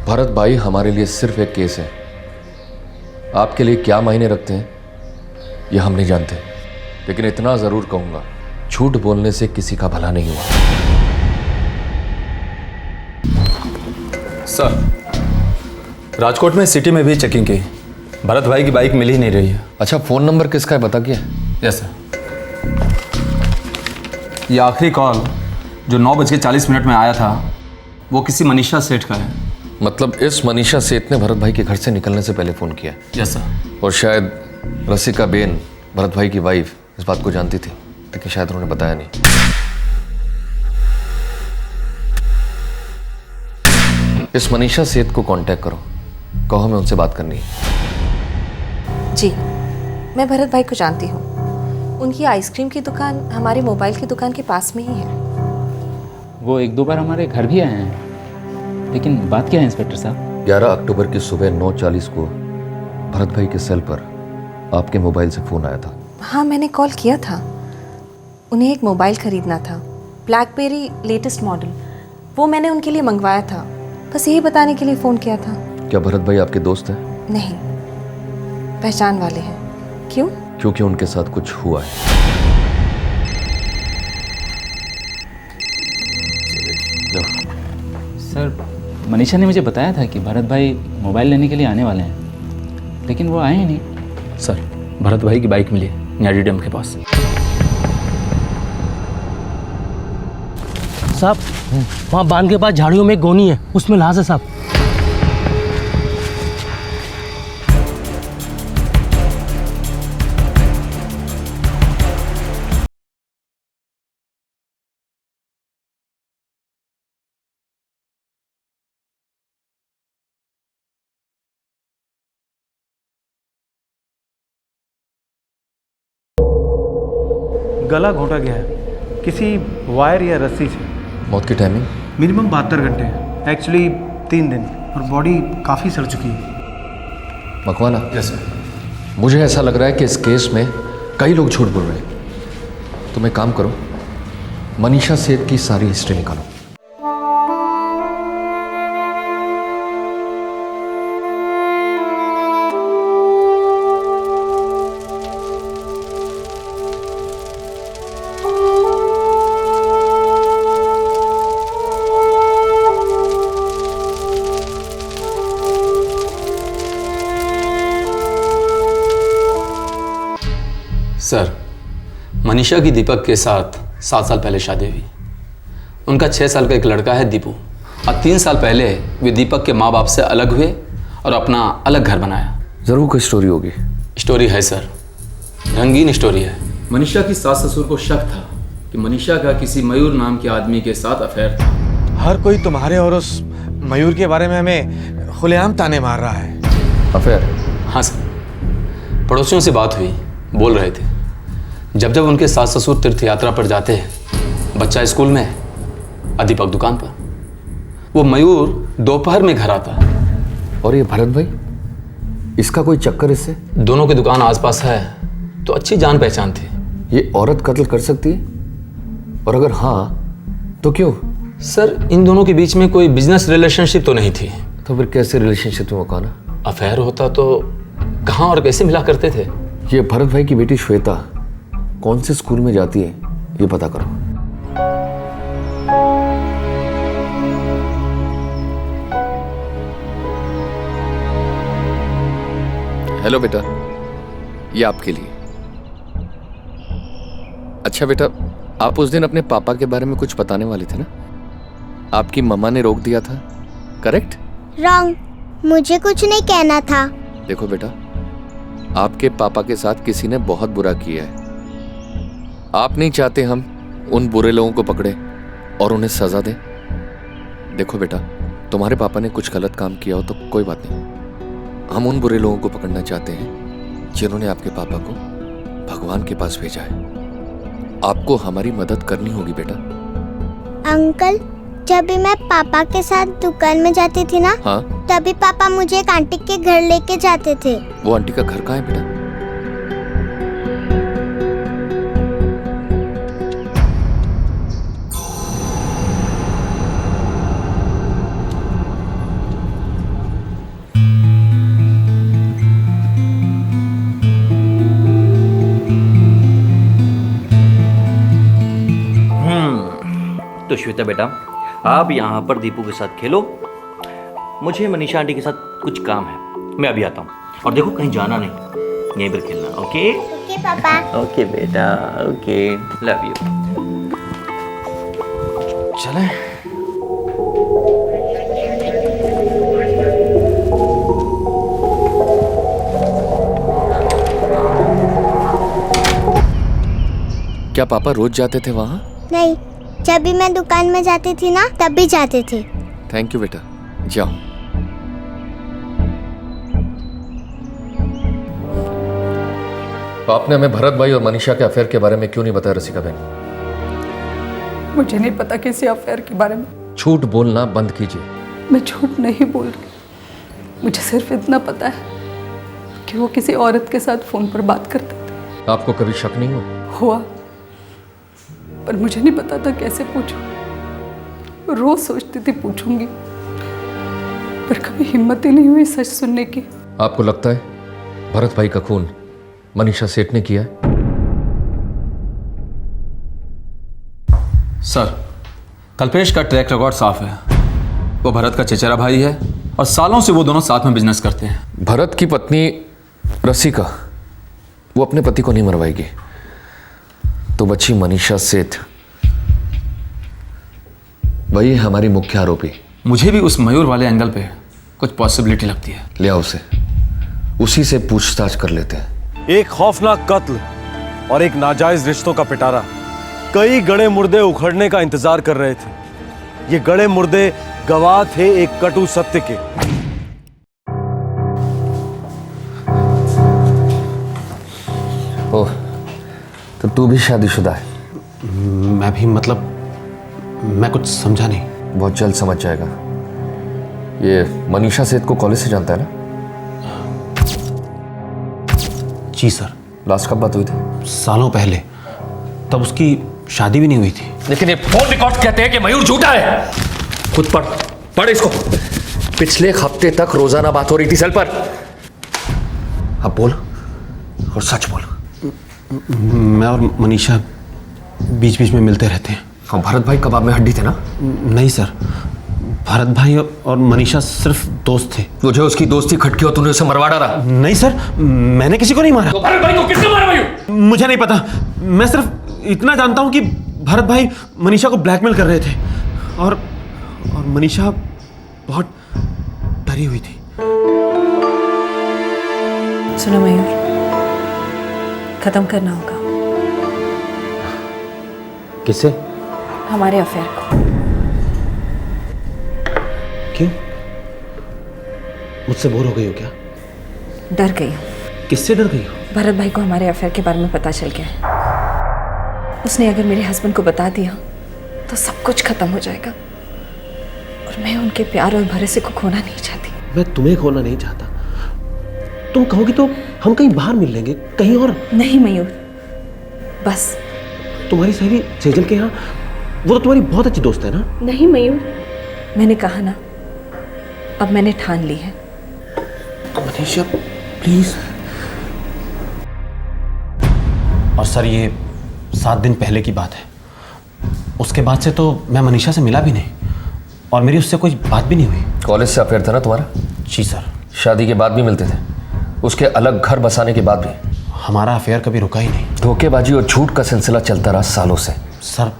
भरत भाई हमारे लिए सिर्फ एक केस है। आपके लिए क्या मायने रखते हैं ये हम नहीं जानते, लेकिन इतना जरूर कहूंगा, झूठ बोलने से किसी का भला नहीं हुआ। सर, राजकोट में सिटी में भी चेकिंग की, भरत भाई की बाइक मिल ही नहीं रही है। अच्छा, फोन नंबर किसका है बता किया? Yes sir. ये आखिरी कॉल जो 9:40 में आया था वो किसी मनीषा सेठ का है। मतलब इस मनीषा सेठ ने भरत भाई के घर से निकलने से पहले फोन किया? Yes sir. और शायद रसिका बेन, भरत भाई की वाइफ, इस बात को जानती थी, लेकिन शायद उन्होंने बताया नहीं। इस मनीषा सेठ को कांटेक्ट करो, कहो हमें उनसे बात करनी है। जी, मैं भरत भाई को जानती हूँ। उनकी आइसक्रीम की दुकान हमारे मोबाइल की दुकान के पास में ही है। वो 1-2 बार हमारे घर भी आए हैं, लेकिन बात क्या है इंस्पेक्टर साहब? 11 अक्टूबर की सुबह 9:40 को भरत भाई के सेल पर आपके मोबाइल से फोन आया था। हाँ, मैंने कॉल किया था। उन्हें एक मोबाइल खरीदना था, ब्लैकबेरी लेटेस्ट मॉडल। वो मैंने उनके लिए मंगवाया था, बस यही बताने के लिए फ़ोन किया था। क्या भरत भाई आपके दोस्त हैं? नहीं, पहचान वाले हैं। क्यों? क्योंकि उनके साथ कुछ हुआ है। सर, मनीषा ने मुझे बताया था कि भरत भाई मोबाइल लेने के लिए आने वाले हैं, लेकिन वो आए ही नहीं। सर, भरत भाई की बाइक मिली है न्यारी डैम के पास। साहब, वहाँ बांध के पास झाड़ियों में एक गोनी है, उसमें लाश है साहब। गला घोटा गया है किसी वायर या रस्सी से। मौत की टाइमिंग? मिनिमम 72 घंटे, एक्चुअली 3 दिन, और बॉडी काफ़ी सड़ चुकी है। मकवाना? Yes sir. मुझे ऐसा लग रहा है कि इस केस में कई लोग झूठ बोल रहे हैं। तुम एक काम करो, मनीषा सेठ की सारी हिस्ट्री निकालो। सर, मनीषा की दीपक के साथ 7 साल पहले शादी हुई। उनका 6 साल का एक लड़का है दीपू, और 3 साल पहले वे दीपक के माँ बाप से अलग हुए और अपना अलग घर बनाया। जरूर कोई स्टोरी होगी। स्टोरी है सर, रंगीन स्टोरी है। मनीषा की सास ससुर को शक था कि मनीषा का किसी मयूर नाम के आदमी के साथ अफेयर था। हर कोई तुम्हारे और उस मयूर के बारे में हमें खुलेआम ताने मार रहा है। अफेयर? हाँ सर, पड़ोसियों से बात हुई, बोल रहे थे जब जब उनके सास ससुर तीर्थ यात्रा पर जाते हैं, बच्चा स्कूल में और दीपक दुकान पर, वो मयूर दोपहर में घर आता। और ये भरत भाई, इसका कोई चक्कर इससे? दोनों की दुकान आसपास है तो अच्छी जान पहचान थी। ये औरत कत्ल कर सकती है? और अगर हाँ तो क्यों? सर, इन दोनों के बीच में कोई बिजनेस रिलेशनशिप तो नहीं थी। तो फिर कैसे रिलेशनशिप में मकाना? अफेयर होता तो कहाँ और कैसे मिला करते थे। ये भरत भाई की बेटी श्वेता कौन से स्कूल में जाती है ये पता करो। हेलो बेटा, ये आपके लिए। अच्छा बेटा, आप उस दिन अपने पापा के बारे में कुछ बताने वाले थे ना? आपकी मम्मा ने रोक दिया था, करेक्ट? रॉन्ग, मुझे कुछ नहीं कहना था। देखो बेटा, आपके पापा के साथ किसी ने बहुत बुरा किया है। आप नहीं चाहते हम उन बुरे लोगों को पकड़े और उन्हें सजा दें? देखो बेटा, तुम्हारे पापा ने कुछ गलत काम किया हो तो कोई बात नहीं, हम उन बुरे लोगों को पकड़ना चाहते हैं जिन्होंने आपके पापा को भगवान के पास भेजा है। आपको हमारी मदद करनी होगी बेटा। अंकल, जब भी मैं पापा के साथ दुकान में जाती थी ना, हाँ? तभी पापा मुझे एक आंटी के घर लेके जाते थे। वो आंटी का घर कहाँ है बेटा? तो श्वेता बेटा, आप यहाँ पर दीपू के साथ खेलो, मुझे मनीषा आंटी के साथ कुछ काम है, मैं अभी आता हूँ। और देखो कहीं जाना नहीं, यहीं पर खेलना, ओके? ओके पापा। ओके बेटा, ओके, लव यू। चलें। क्या पापा रोज जाते थे वहाँ? नहीं, जब भी मैं दुकान में जाती थी ना, तब भी जाते थे। थैंक यू बेटा, जाओ। तो आपने हमें भरत भाई और मनीषा के अफेयर के बारे में क्यों नहीं बताया रसिका बहन? मुझे नहीं पता किसी अफेयर के बारे में। झूठ बोलना बंद कीजिए। मैं झूठ नहीं बोल रही, मुझे सिर्फ इतना पता है कि वो किसी औरत के साथ फोन पर बात करते थे। आपको कभी शक नहीं हुआ, पर मुझे नहीं पता था कैसे पूछूं। रोज सोचती थी पूछूंगी, पर कभी हिम्मत ही नहीं हुई सच सुनने की। आपको लगता है भरत भाई का खून मनीषा सेठ ने किया है? सर, कल्पेश का ट्रैक रिकॉर्ड साफ है। वो भरत का चचेरा भाई है और सालों से वो दोनों साथ में बिजनेस करते हैं। भरत की पत्नी रसिका, वो अपने पति को नहीं मरवाएगी, तो बच्ची मनीषा सेठ, वही हमारी मुख्य आरोपी। मुझे भी उस मयूर वाले एंगल पे कुछ पॉसिबिलिटी लगती है। ले आओ उसे, उसी से पूछताछ कर लेते हैं। एक खौफनाक कत्ल और एक नाजायज रिश्तों का पिटारा। कई गड़े मुर्दे उखड़ने का इंतजार कर रहे थे। ये गड़े मुर्दे गवाह थे एक कटु सत्य के। ओह, तो तू भी शादीशुदा है? मैं भी, मतलब मैं कुछ समझा नहीं। बहुत जल्द समझ जाएगा। ये मनीषा सेठ को कॉलेज से जानता है ना? जी सर। लास्ट कब बात हुई थी? सालों पहले, तब उसकी शादी भी नहीं हुई थी। लेकिन ये फोन रिकॉर्ड कहते हैं कि मयूर झूठा है। खुद पढ़ इसको। पिछले हफ्ते तक रोजाना बात हो रही थी सेल पर। अब बोल और सच बोल। मैं और मनीषा बीच बीच में मिलते रहते हैं। हाँ, भरत भाई कबाब में हड्डी थे ना? नहीं सर, भरत भाई और मनीषा सिर्फ दोस्त थे। तुझे उसकी दोस्ती खटकी और तूने उसे मरवा डाला? नहीं सर, मैंने किसी को नहीं मारा। तो भरत भाई को किसने मारा? मुझे नहीं पता, मैं सिर्फ इतना जानता हूँ कि भरत भाई मनीषा को ब्लैकमेल कर रहे थे और मनीषा बहुत डरी हुई थी। सुनो मयूर, खत्म करना होगा। किससे? हमारे अफेयर को। क्यों? मुझसे बोर हो गई हो क्या? डर गई हूँ। किससे डर गई हो? भरत भाई को हमारे अफेयर के बारे में पता चल गया है। उसने अगर मेरे हस्बैंड को बता दिया तो सब कुछ खत्म हो जाएगा, और मैं उनके प्यार और भरोसे को खोना नहीं चाहती। मैं तुम्हें खोना नहीं चाहता। तुम कहोगी तो हम कहीं बाहर मिल लेंगे, कहीं और। नहीं मयूर, बस। तुम्हारी सहेली सेजल के यहाँ, वो तो तुम्हारी बहुत अच्छी दोस्त है ना? नहीं मयूर, मैंने कहा ना, अब मैंने ठान ली है। मनीषा प्लीज। और सर, ये 7 दिन पहले की बात है। उसके बाद से तो मैं मनीषा से मिला भी नहीं और मेरी उससे कोई बात भी नहीं हुई। कॉलेज से अफेयर था ना तुम्हारा? जी सर। शादी के बाद भी मिलते थे? उसके अलग घर बसाने के बाद भी हमारा अफेयर कभी रुका ही नहीं। धोखेबाजी और झूठ का सिलसिला चलता रहा सालों से। सर,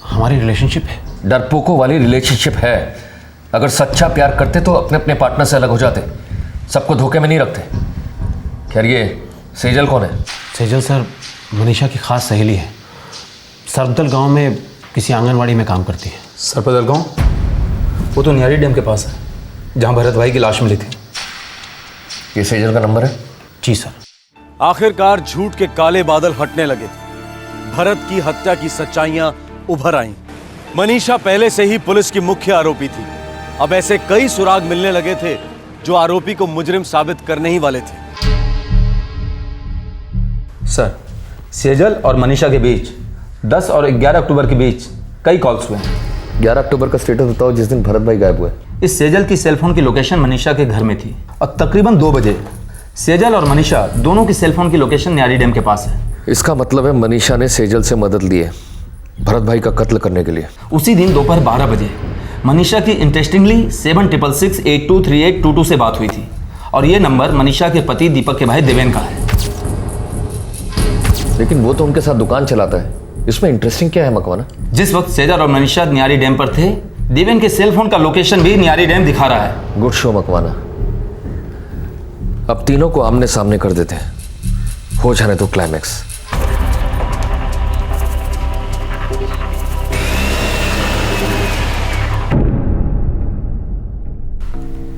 हमारी रिलेशनशिप है। डरपोकों वाली रिलेशनशिप है। अगर सच्चा प्यार करते तो अपने अपने पार्टनर से अलग हो जाते, सबको धोखे में नहीं रखते। खैर, ये सेजल कौन है? सेजल सर मनीषा की खास सहेली है। सरपदल गांव में किसी आंगनवाड़ी में काम करती है। सरपदल गांव? वो तो नियारी डैम के पास है, जहां भरत भाई की लाश मिली थी। ये सेजल का नंबर है? जी सर। आखिरकार झूठ के काले बादल हटने लगे। भरत की हत्या की सच्चाइयां उभर आईं। मनीषा पहले से ही पुलिस की मुख्य आरोपी थी। अब ऐसे कई सुराग मिलने लगे थे जो आरोपी को मुजरिम साबित करने ही वाले थे। सर, सेजल और मनीषा के बीच 10 और 11 अक्टूबर के बीच कई कॉल्स हुए हैं। 11 अक्टूबर का स्टेटस बताओ, जिस दिन भरत भाई गायब हुए। इस सेजल की सेलफोन की लोकेशन मनीषा के घर में थी और तकरीबन 2 बजे सेजल और मनीषा दोनों की सेलफोन की लोकेशन न्यारी डैम के पास है। इसका मतलब है मनीषा ने सेजल से मदद ली है भरत भाई का कत्ल करने के लिए। उसी दिन दोपहर 12 बजे मनीषा की इंटरेस्टिंगली 7666823822 से बात हुई थी और ये नंबर मनीषा के पति दीपक के भाई देवेन का है। लेकिन वो तो उनके साथ दुकान चलाता है, इसमें इंटरेस्टिंग क्या है मकवाना? जिस वक्त सेजल और मनीषा न्यारी डैम पर थे, देवेन के सेलफोन का लोकेशन भी न्यारी डैम दिखा रहा है। Good show Makwana. अब तीनों को आमने सामने कर देते हैं, हो जाने तो क्लाइमैक्स।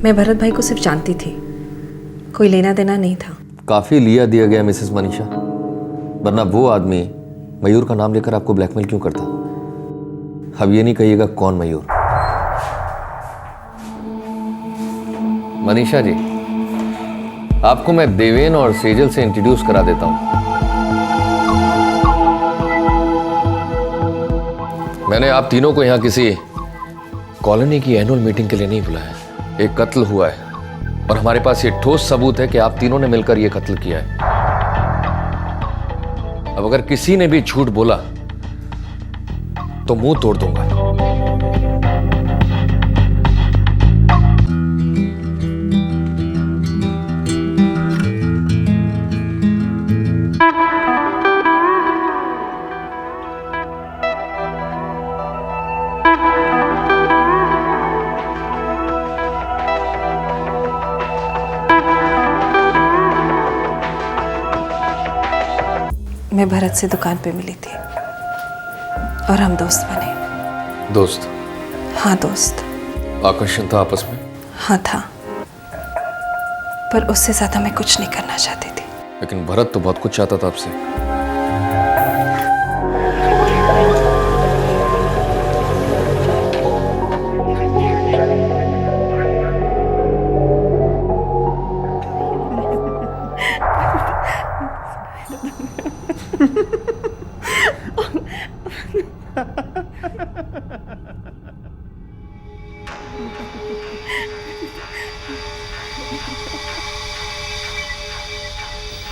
मैं भरत भाई को सिर्फ जानती थी, कोई लेना देना नहीं था। काफी लिया दिया गया मिसेस मनीषा, वरना वो आदमी मयूर का नाम लेकर आपको ब्लैकमेल क्यों करता? अब ये नहीं कहिएगा कौन मयूर। मनीषा जी, आपको मैं देवेन और सेजल से इंट्रोड्यूस करा देता हूं। मैंने आप तीनों को यहां किसी कॉलोनी की एनुअल मीटिंग के लिए नहीं बुलाया। एक कत्ल हुआ है और हमारे पास ये ठोस सबूत है कि आप तीनों ने मिलकर ये कत्ल किया है। अब अगर किसी ने भी झूठ बोला तो मुंह तोड़ दूंगा। मैं भरत से दुकान पे मिली थी और हम दोस्त बने। दोस्त? हाँ दोस्त। आकर्षण था आपस में? हाँ था, पर उससे ज्यादा मैं कुछ नहीं करना चाहती थी। लेकिन भरत तो बहुत कुछ चाहता था आपसे।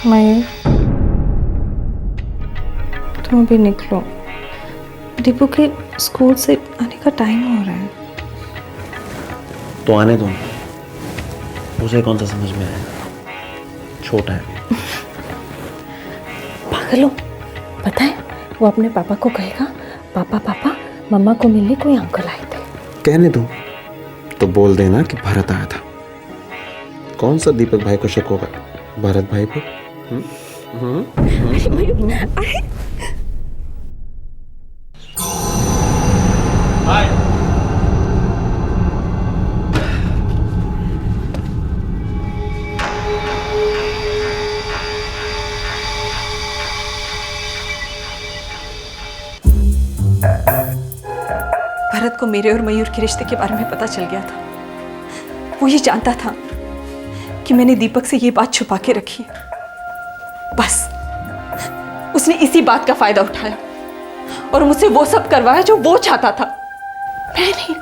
मयूर, तुम भी निकलो। दीपू के स्कूल से आने का टाइम हो रहा है। तो आने दो, उसे कौन सा समझ में आएगा, छोटा है। पागल हो, पता है वो अपने पापा को कहेगा, पापा पापा मम्मा को मिलने कोई अंकल आए थे। कहने दो, तो बोल देना कि भरत आया था। कौन सा दीपक भाई को शक होगा, भरत भाई को? भरत को मेरे और मयूर के रिश्ते के बारे में पता चल गया था। वो ये जानता था कि मैंने दीपक से ये बात छुपा के रखी। बस उसने इसी बात का फायदा उठाया और मुझसे वो सब करवाया जो वो चाहता था, मैं नहीं।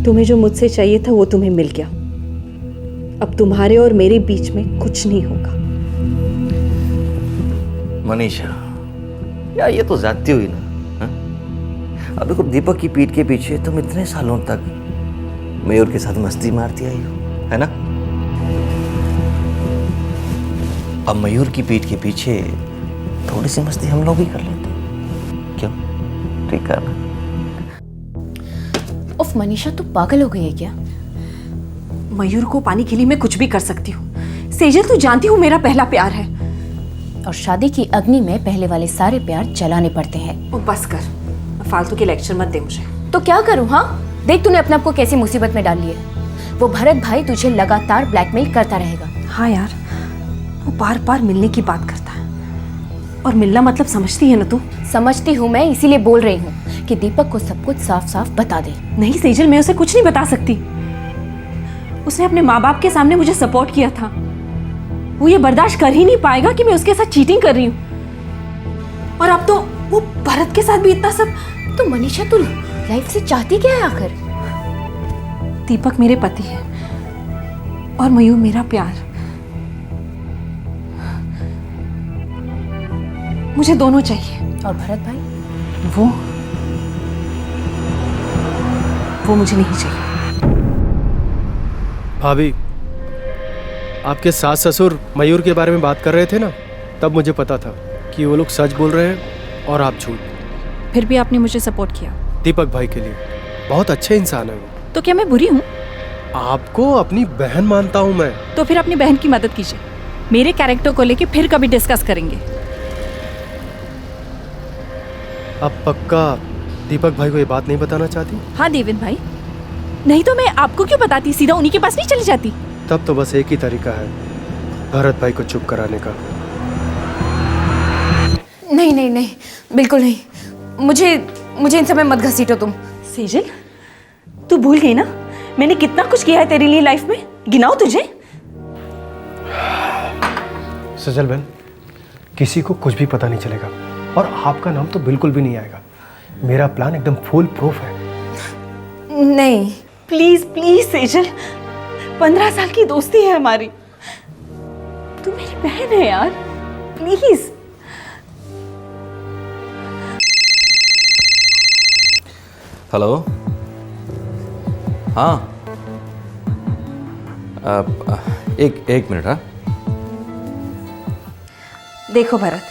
तुम्हें जो मुझसे चाहिए था वो तुम्हें मिल गया। अब तुम्हारे और मेरे बीच में कुछ नहीं होगा। मनीषा, यार ये तो ज्यादती हुई ना। हाँ? अब देखो, दीपक की पीठ के पीछे तुम इतने सालों तक मयूर के साथ मस्ती मारती आई हो, है ना? अब मयूर की पीठ के पीछे थोड़ी सी मस्ती हम लोग भी कर लेते हैं। क्यों? ठीक है ना? उफ मनीषा, तू पागल हो गई है क्या? मयूर को पाने के लिए मैं कुछ भी कर सकती हूँ। सेजल, तू जानती हूँ मेरा पहला प्यार है। और शादी की अग्नि में पहले वाले सारे प्यार जलाने पड़ते हैं। ओ बस कर, फालतू के लेक्चर मत दे मुझे। तो क्या करूँ? हाँ, देख तूने अपने आप को कैसी मुसीबत में डाल ली है। वो भरत भाई तुझे लगातार ब्लैकमेल करता रहेगा। हाँ यार, वो बार बार मिलने की बात करता है। और मिलना मतलब समझती है ना तू? समझती हूँ मैं, इसीलिए बोल रही हूँ कि दीपक को सब कुछ साफ साफ बता दे। नहीं सेजल, मैं उसे कुछ नहीं बता सकती। उसने अपने माँ बाप के सामने मुझे सपोर्ट किया था। वो ये बर्दाश्त कर ही नहीं पाएगा कि मैं उसके साथ चीटिंग कर रही हूँ। और अब तो वो भरत के साथ भी इतना सब। तो मनीषा, तू लाइफ से चाहती क्या है आखिर? दीपक मेरे पति है और मयूर मेरा प्यार। मुझे दोनों चाहिए। और भरत भाई? वो मुझे नहीं चाहिए। भाभी, आपके सास ससुर मयूर के बारे में बात कर रहे थे ना, तब मुझे पता था कि वो लोग सच बोल रहे हैं और आप झूठ। फिर भी आपने मुझे सपोर्ट किया। दीपक भाई के लिए बहुत अच्छे इंसान है वो। तो क्या मैं बुरी हूँ? आपको अपनी बहन मानता हूँ मैं। तो फिर अपनी बहन की मदद कीजिए। मेरे कैरेक्टर को लेके फिर कभी डिस्कस करेंगे। अब पक्का दीपक भाई को ये बात नहीं बताना चाहती? हाँ देवेन भाई, नहीं तो मैं आपको क्यों बताती, सीधा उन्हीं के पास नहीं चली जाती। तब तो बस एक ही तरीका है भरत भाई को चुप कराने का। नहीं नहीं नहीं, बिल्कुल नहीं। मुझे इन सब में मत घसीटो तुम। सेजल, तू भूल गई ना मैंने कितना कुछ किया है तेरे लिए लाइफ में? गिनाओ तुझे। सजल बहन, किसी को कुछ भी पता नहीं चलेगा और आपका नाम तो बिल्कुल भी नहीं आएगा। मेरा प्लान एकदम फुल प्रूफ है। नहीं प्लीज प्लीज सेजल, 15 साल की दोस्ती है हमारी। तू मेरी बहन है यार, प्लीज। हेलो। हाँ, एक मिनट। हाँ, देखो भरत,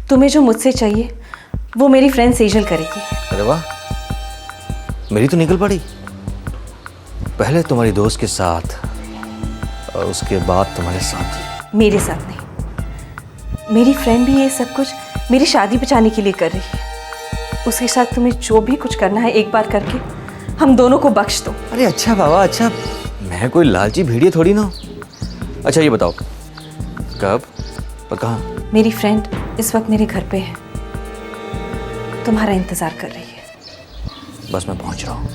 तुम्हें जो मुझसे चाहिए वो मेरी फ्रेंड सेजल करेगी। अरे वाह, मेरी तो निकल पड़ी। पहले तुम्हारी दोस्त के साथ और उसके बाद तुम्हारे साथ। मेरे साथ नहीं, मेरी फ्रेंड भी ये सब कुछ मेरी शादी बचाने के लिए कर रही है। उसके साथ तुम्हें जो भी कुछ करना है एक बार करके हम दोनों को बख्श दो। अरे अच्छा बाबा, अच्छा, मैं कोई लालची भेड़िया थोड़ी ना। अच्छा ये बताओ, कब और कहाँ? मेरी फ्रेंड इस वक्त मेरे घर पे है, तुम्हारा इंतजार कर रही है। बस मैं पहुंच रहा हूँ।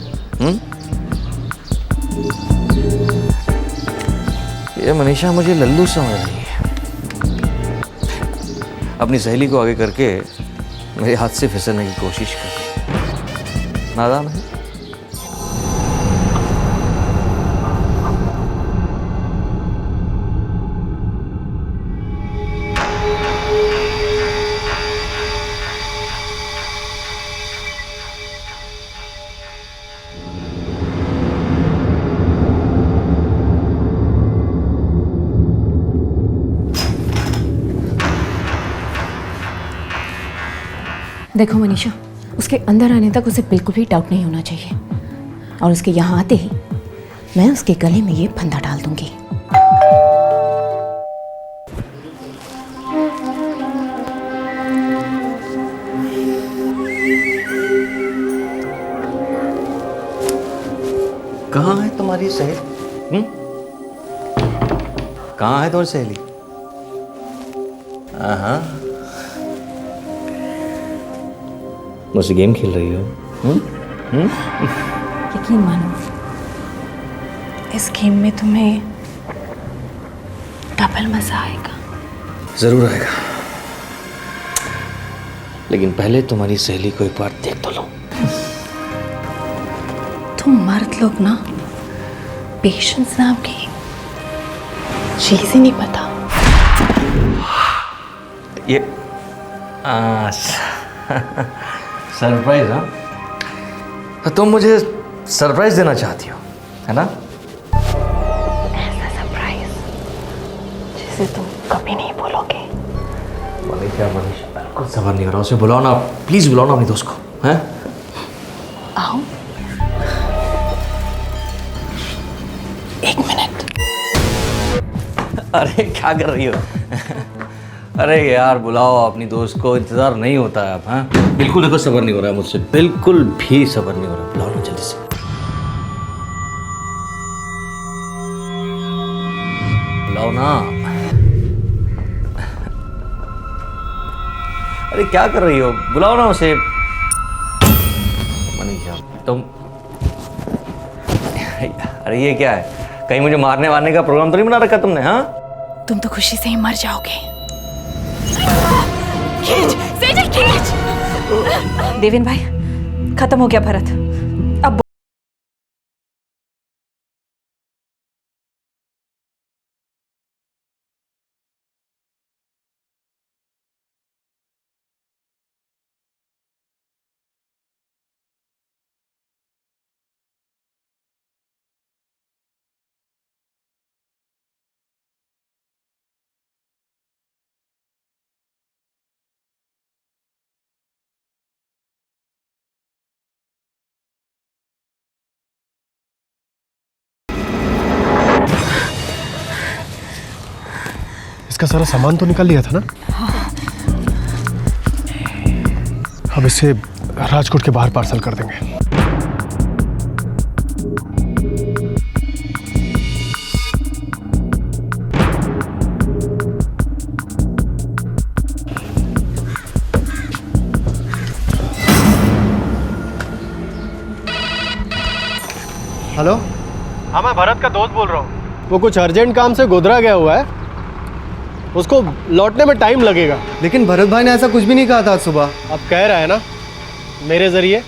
ये मनीषा मुझे लल्लू समझ रही है। अपनी सहेली को आगे करके मेरे हाथ से फिसलने की कोशिश कर रही। नादान है। देखो मनीषा, उसके अंदर आने तक उसे बिल्कुल भी डाउट नहीं होना चाहिए। और उसके यहाँ आते ही मैं उसके गले में ये फंदा डाल दूंगी। कहाँ है तुम्हारी सहेली? कहाँ है तुम्हारी सहेली? हाँ, मुझसे गेम खेल रही हो? यकीन मानो, इस गेम में तुम्हें डबल मजा आएगा। जरूर आएगा, लेकिन पहले तुम्हारी सहेली को एक बार देख तो लो। तुम मर्द लोग ना पेशेंस नाम की चीज ही नहीं पता। ये सरप्राइज? हाँ, तुम मुझे सरप्राइज देना चाहती हो, है ना? ऐसा सरप्राइज जिसे तुम कभी नहीं बोलोगे। क्या मनीषा, कुछ सबर नहीं हो रहा, उसे बुलाओ ना, प्लीज बुलाओ ना अपने दोस्त को, हैं? आओ, 1 मिनट। अरे क्या कर रही हो? अरे यार बुलाओ अपनी दोस्त को, इंतजार नहीं होता है अब। हाँ बिल्कुल, देखो सबर नहीं हो रहा है मुझसे, बिल्कुल भी सबर नहीं हो रहा, बुलाओ ना जल्दी से। बुलाओ ना। अरे क्या कर रही हो, बुलाओ ना उसे। मनीषा तुम, अरे ये क्या है, कहीं मुझे मारने वारने का प्रोग्राम तो नहीं बना रखा तुमने? हाँ तुम तो खुशी से ही मर जाओगे। खींच, सेजल खींच। देवेन भाई, खत्म हो गया भरत। अब इसका सारा सामान तो निकाल लिया था ना? अब इसे राजकोट के बाहर पार्सल कर देंगे। हेलो, हाँ मैं भरत का दोस्त बोल रहा हूँ। वो कुछ अर्जेंट काम से गोधरा गया हुआ है, उसको लौटने में टाइम लगेगा। लेकिन भरत भाई ने ऐसा कुछ भी नहीं कहा था आज सुबह। अब कह रहा है ना मेरे जरिए।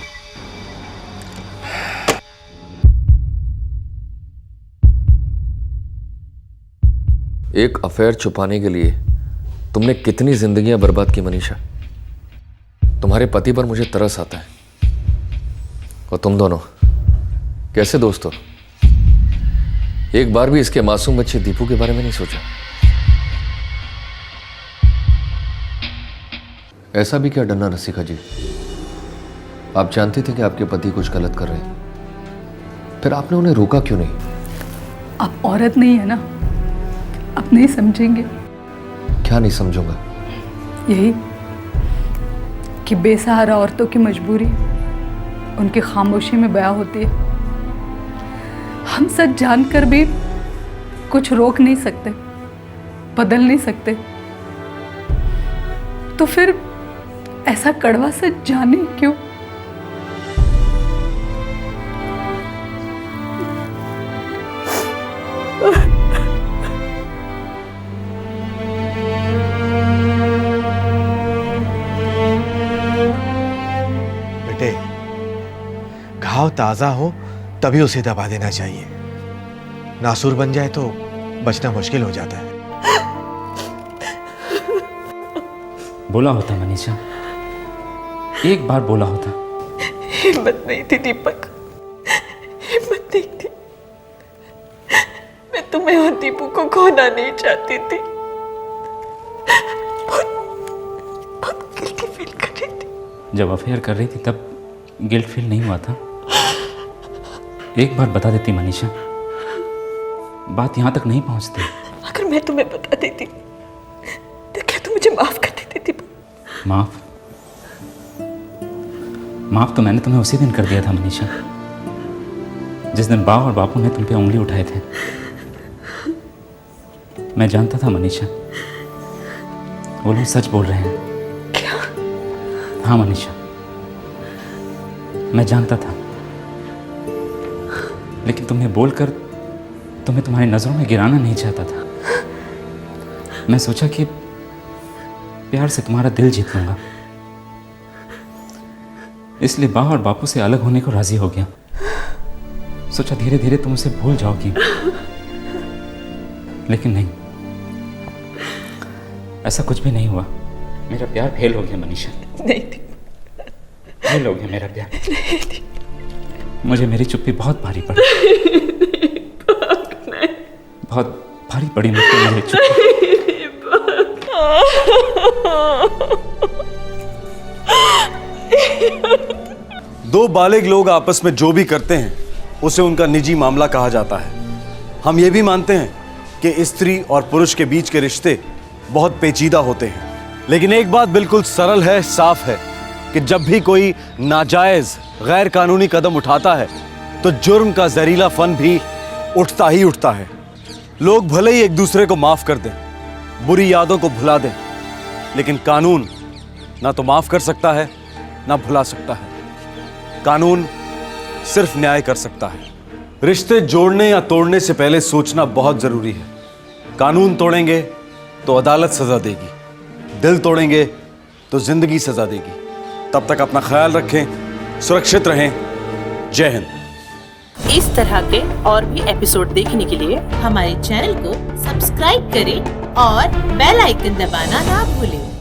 एक अफेयर छुपाने के लिए तुमने कितनी जिंदगियां बर्बाद की मनीषा। तुम्हारे पति पर मुझे तरस आता है, और तुम दोनों कैसे दोस्त हो? एक बार भी इसके मासूम बच्चे दीपू के बारे में नहीं सोचा? ऐसा भी क्या डरना रसिका जी? आप जानते थे कि आपके पति कुछ गलत कर रहे हैं, फिर आपने उन्हें रोका क्यों नहीं? आप औरत नहीं है ना, आप नहीं समझेंगे। क्या नहीं समझूंगा? यही कि बेसहारा औरतों की मजबूरी उनकी खामोशी में बयां होती है। हम सच जानकर भी कुछ रोक नहीं सकते, बदल नहीं सकते, तो फिर ऐसा कड़वा सच जाने क्यों? बेटे, घाव ताजा हो तभी उसे दबा देना चाहिए, नासूर बन जाए तो बचना मुश्किल हो जाता है। बोला होता मनीषा, एक बार बोला होता। हिम्मत नहीं थी दीपक, हिम्मत नहीं थी। मैं तुम्हें और दीपू को खोना नहीं चाहती थी। बहुत गिल्टी फील कर रही थी। जब अफेयर कर रही थी तब गिल्ट फील नहीं हुआ था? एक बार बता देती मनीषा, बात यहां तक नहीं पहुंचती। अगर मैं तुम्हें बता देती तो क्या तुम मुझे माफ कर देती दीपक? माफ? माफ तो मैंने तुम्हें उसी दिन कर दिया था मनीषा, जिस दिन बा और बापू ने तुम पे उंगली उठाए थे। मैं जानता था मनीषा, वो लोग सच बोल रहे हैं। क्या? हाँ मनीषा, मैं जानता था, लेकिन तुम्हें बोलकर तुम्हें तुम्हारी नजरों में गिराना नहीं चाहता था। मैं सोचा कि प्यार से तुम्हारा दिल जीत लूंगा, इसलिए बा और बापू से अलग होने को राजी हो गया। सोचा धीरे धीरे तुम उसे भूल जाओगी, लेकिन नहीं, ऐसा कुछ भी नहीं हुआ। मेरा प्यार फेल हो गया मनीषा। नहीं फेल हो गया मेरा प्यार। मुझे मेरी चुप्पी बहुत भारी पड़ी। बहुत भारी पड़ी मुझको मेरी चुप्पी। दो बालिग लोग आपस में जो भी करते हैं उसे उनका निजी मामला कहा जाता है। हम ये भी मानते हैं कि स्त्री और पुरुष के बीच के रिश्ते बहुत पेचीदा होते हैं, लेकिन एक बात बिल्कुल सरल है, साफ है कि जब भी कोई नाजायज गैर कानूनी कदम उठाता है तो जुर्म का जहरीला फन भी उठता ही उठता है। लोग भले ही एक दूसरे को माफ कर दें, बुरी यादों को भुला दें, लेकिन कानून ना तो माफ कर सकता है ना भुला सकता है। कानून सिर्फ न्याय कर सकता है। रिश्ते जोड़ने या तोड़ने से पहले सोचना बहुत जरूरी है। कानून तोड़ेंगे तो अदालत सजा देगी, दिल तोड़ेंगे तो जिंदगी सजा देगी। तब तक अपना ख्याल रखें, सुरक्षित रहें। जय हिंद। इस तरह के और भी एपिसोड देखने के लिए हमारे चैनल को सब्सक्राइब करें और बेल आइकन दबाना ना भूलें।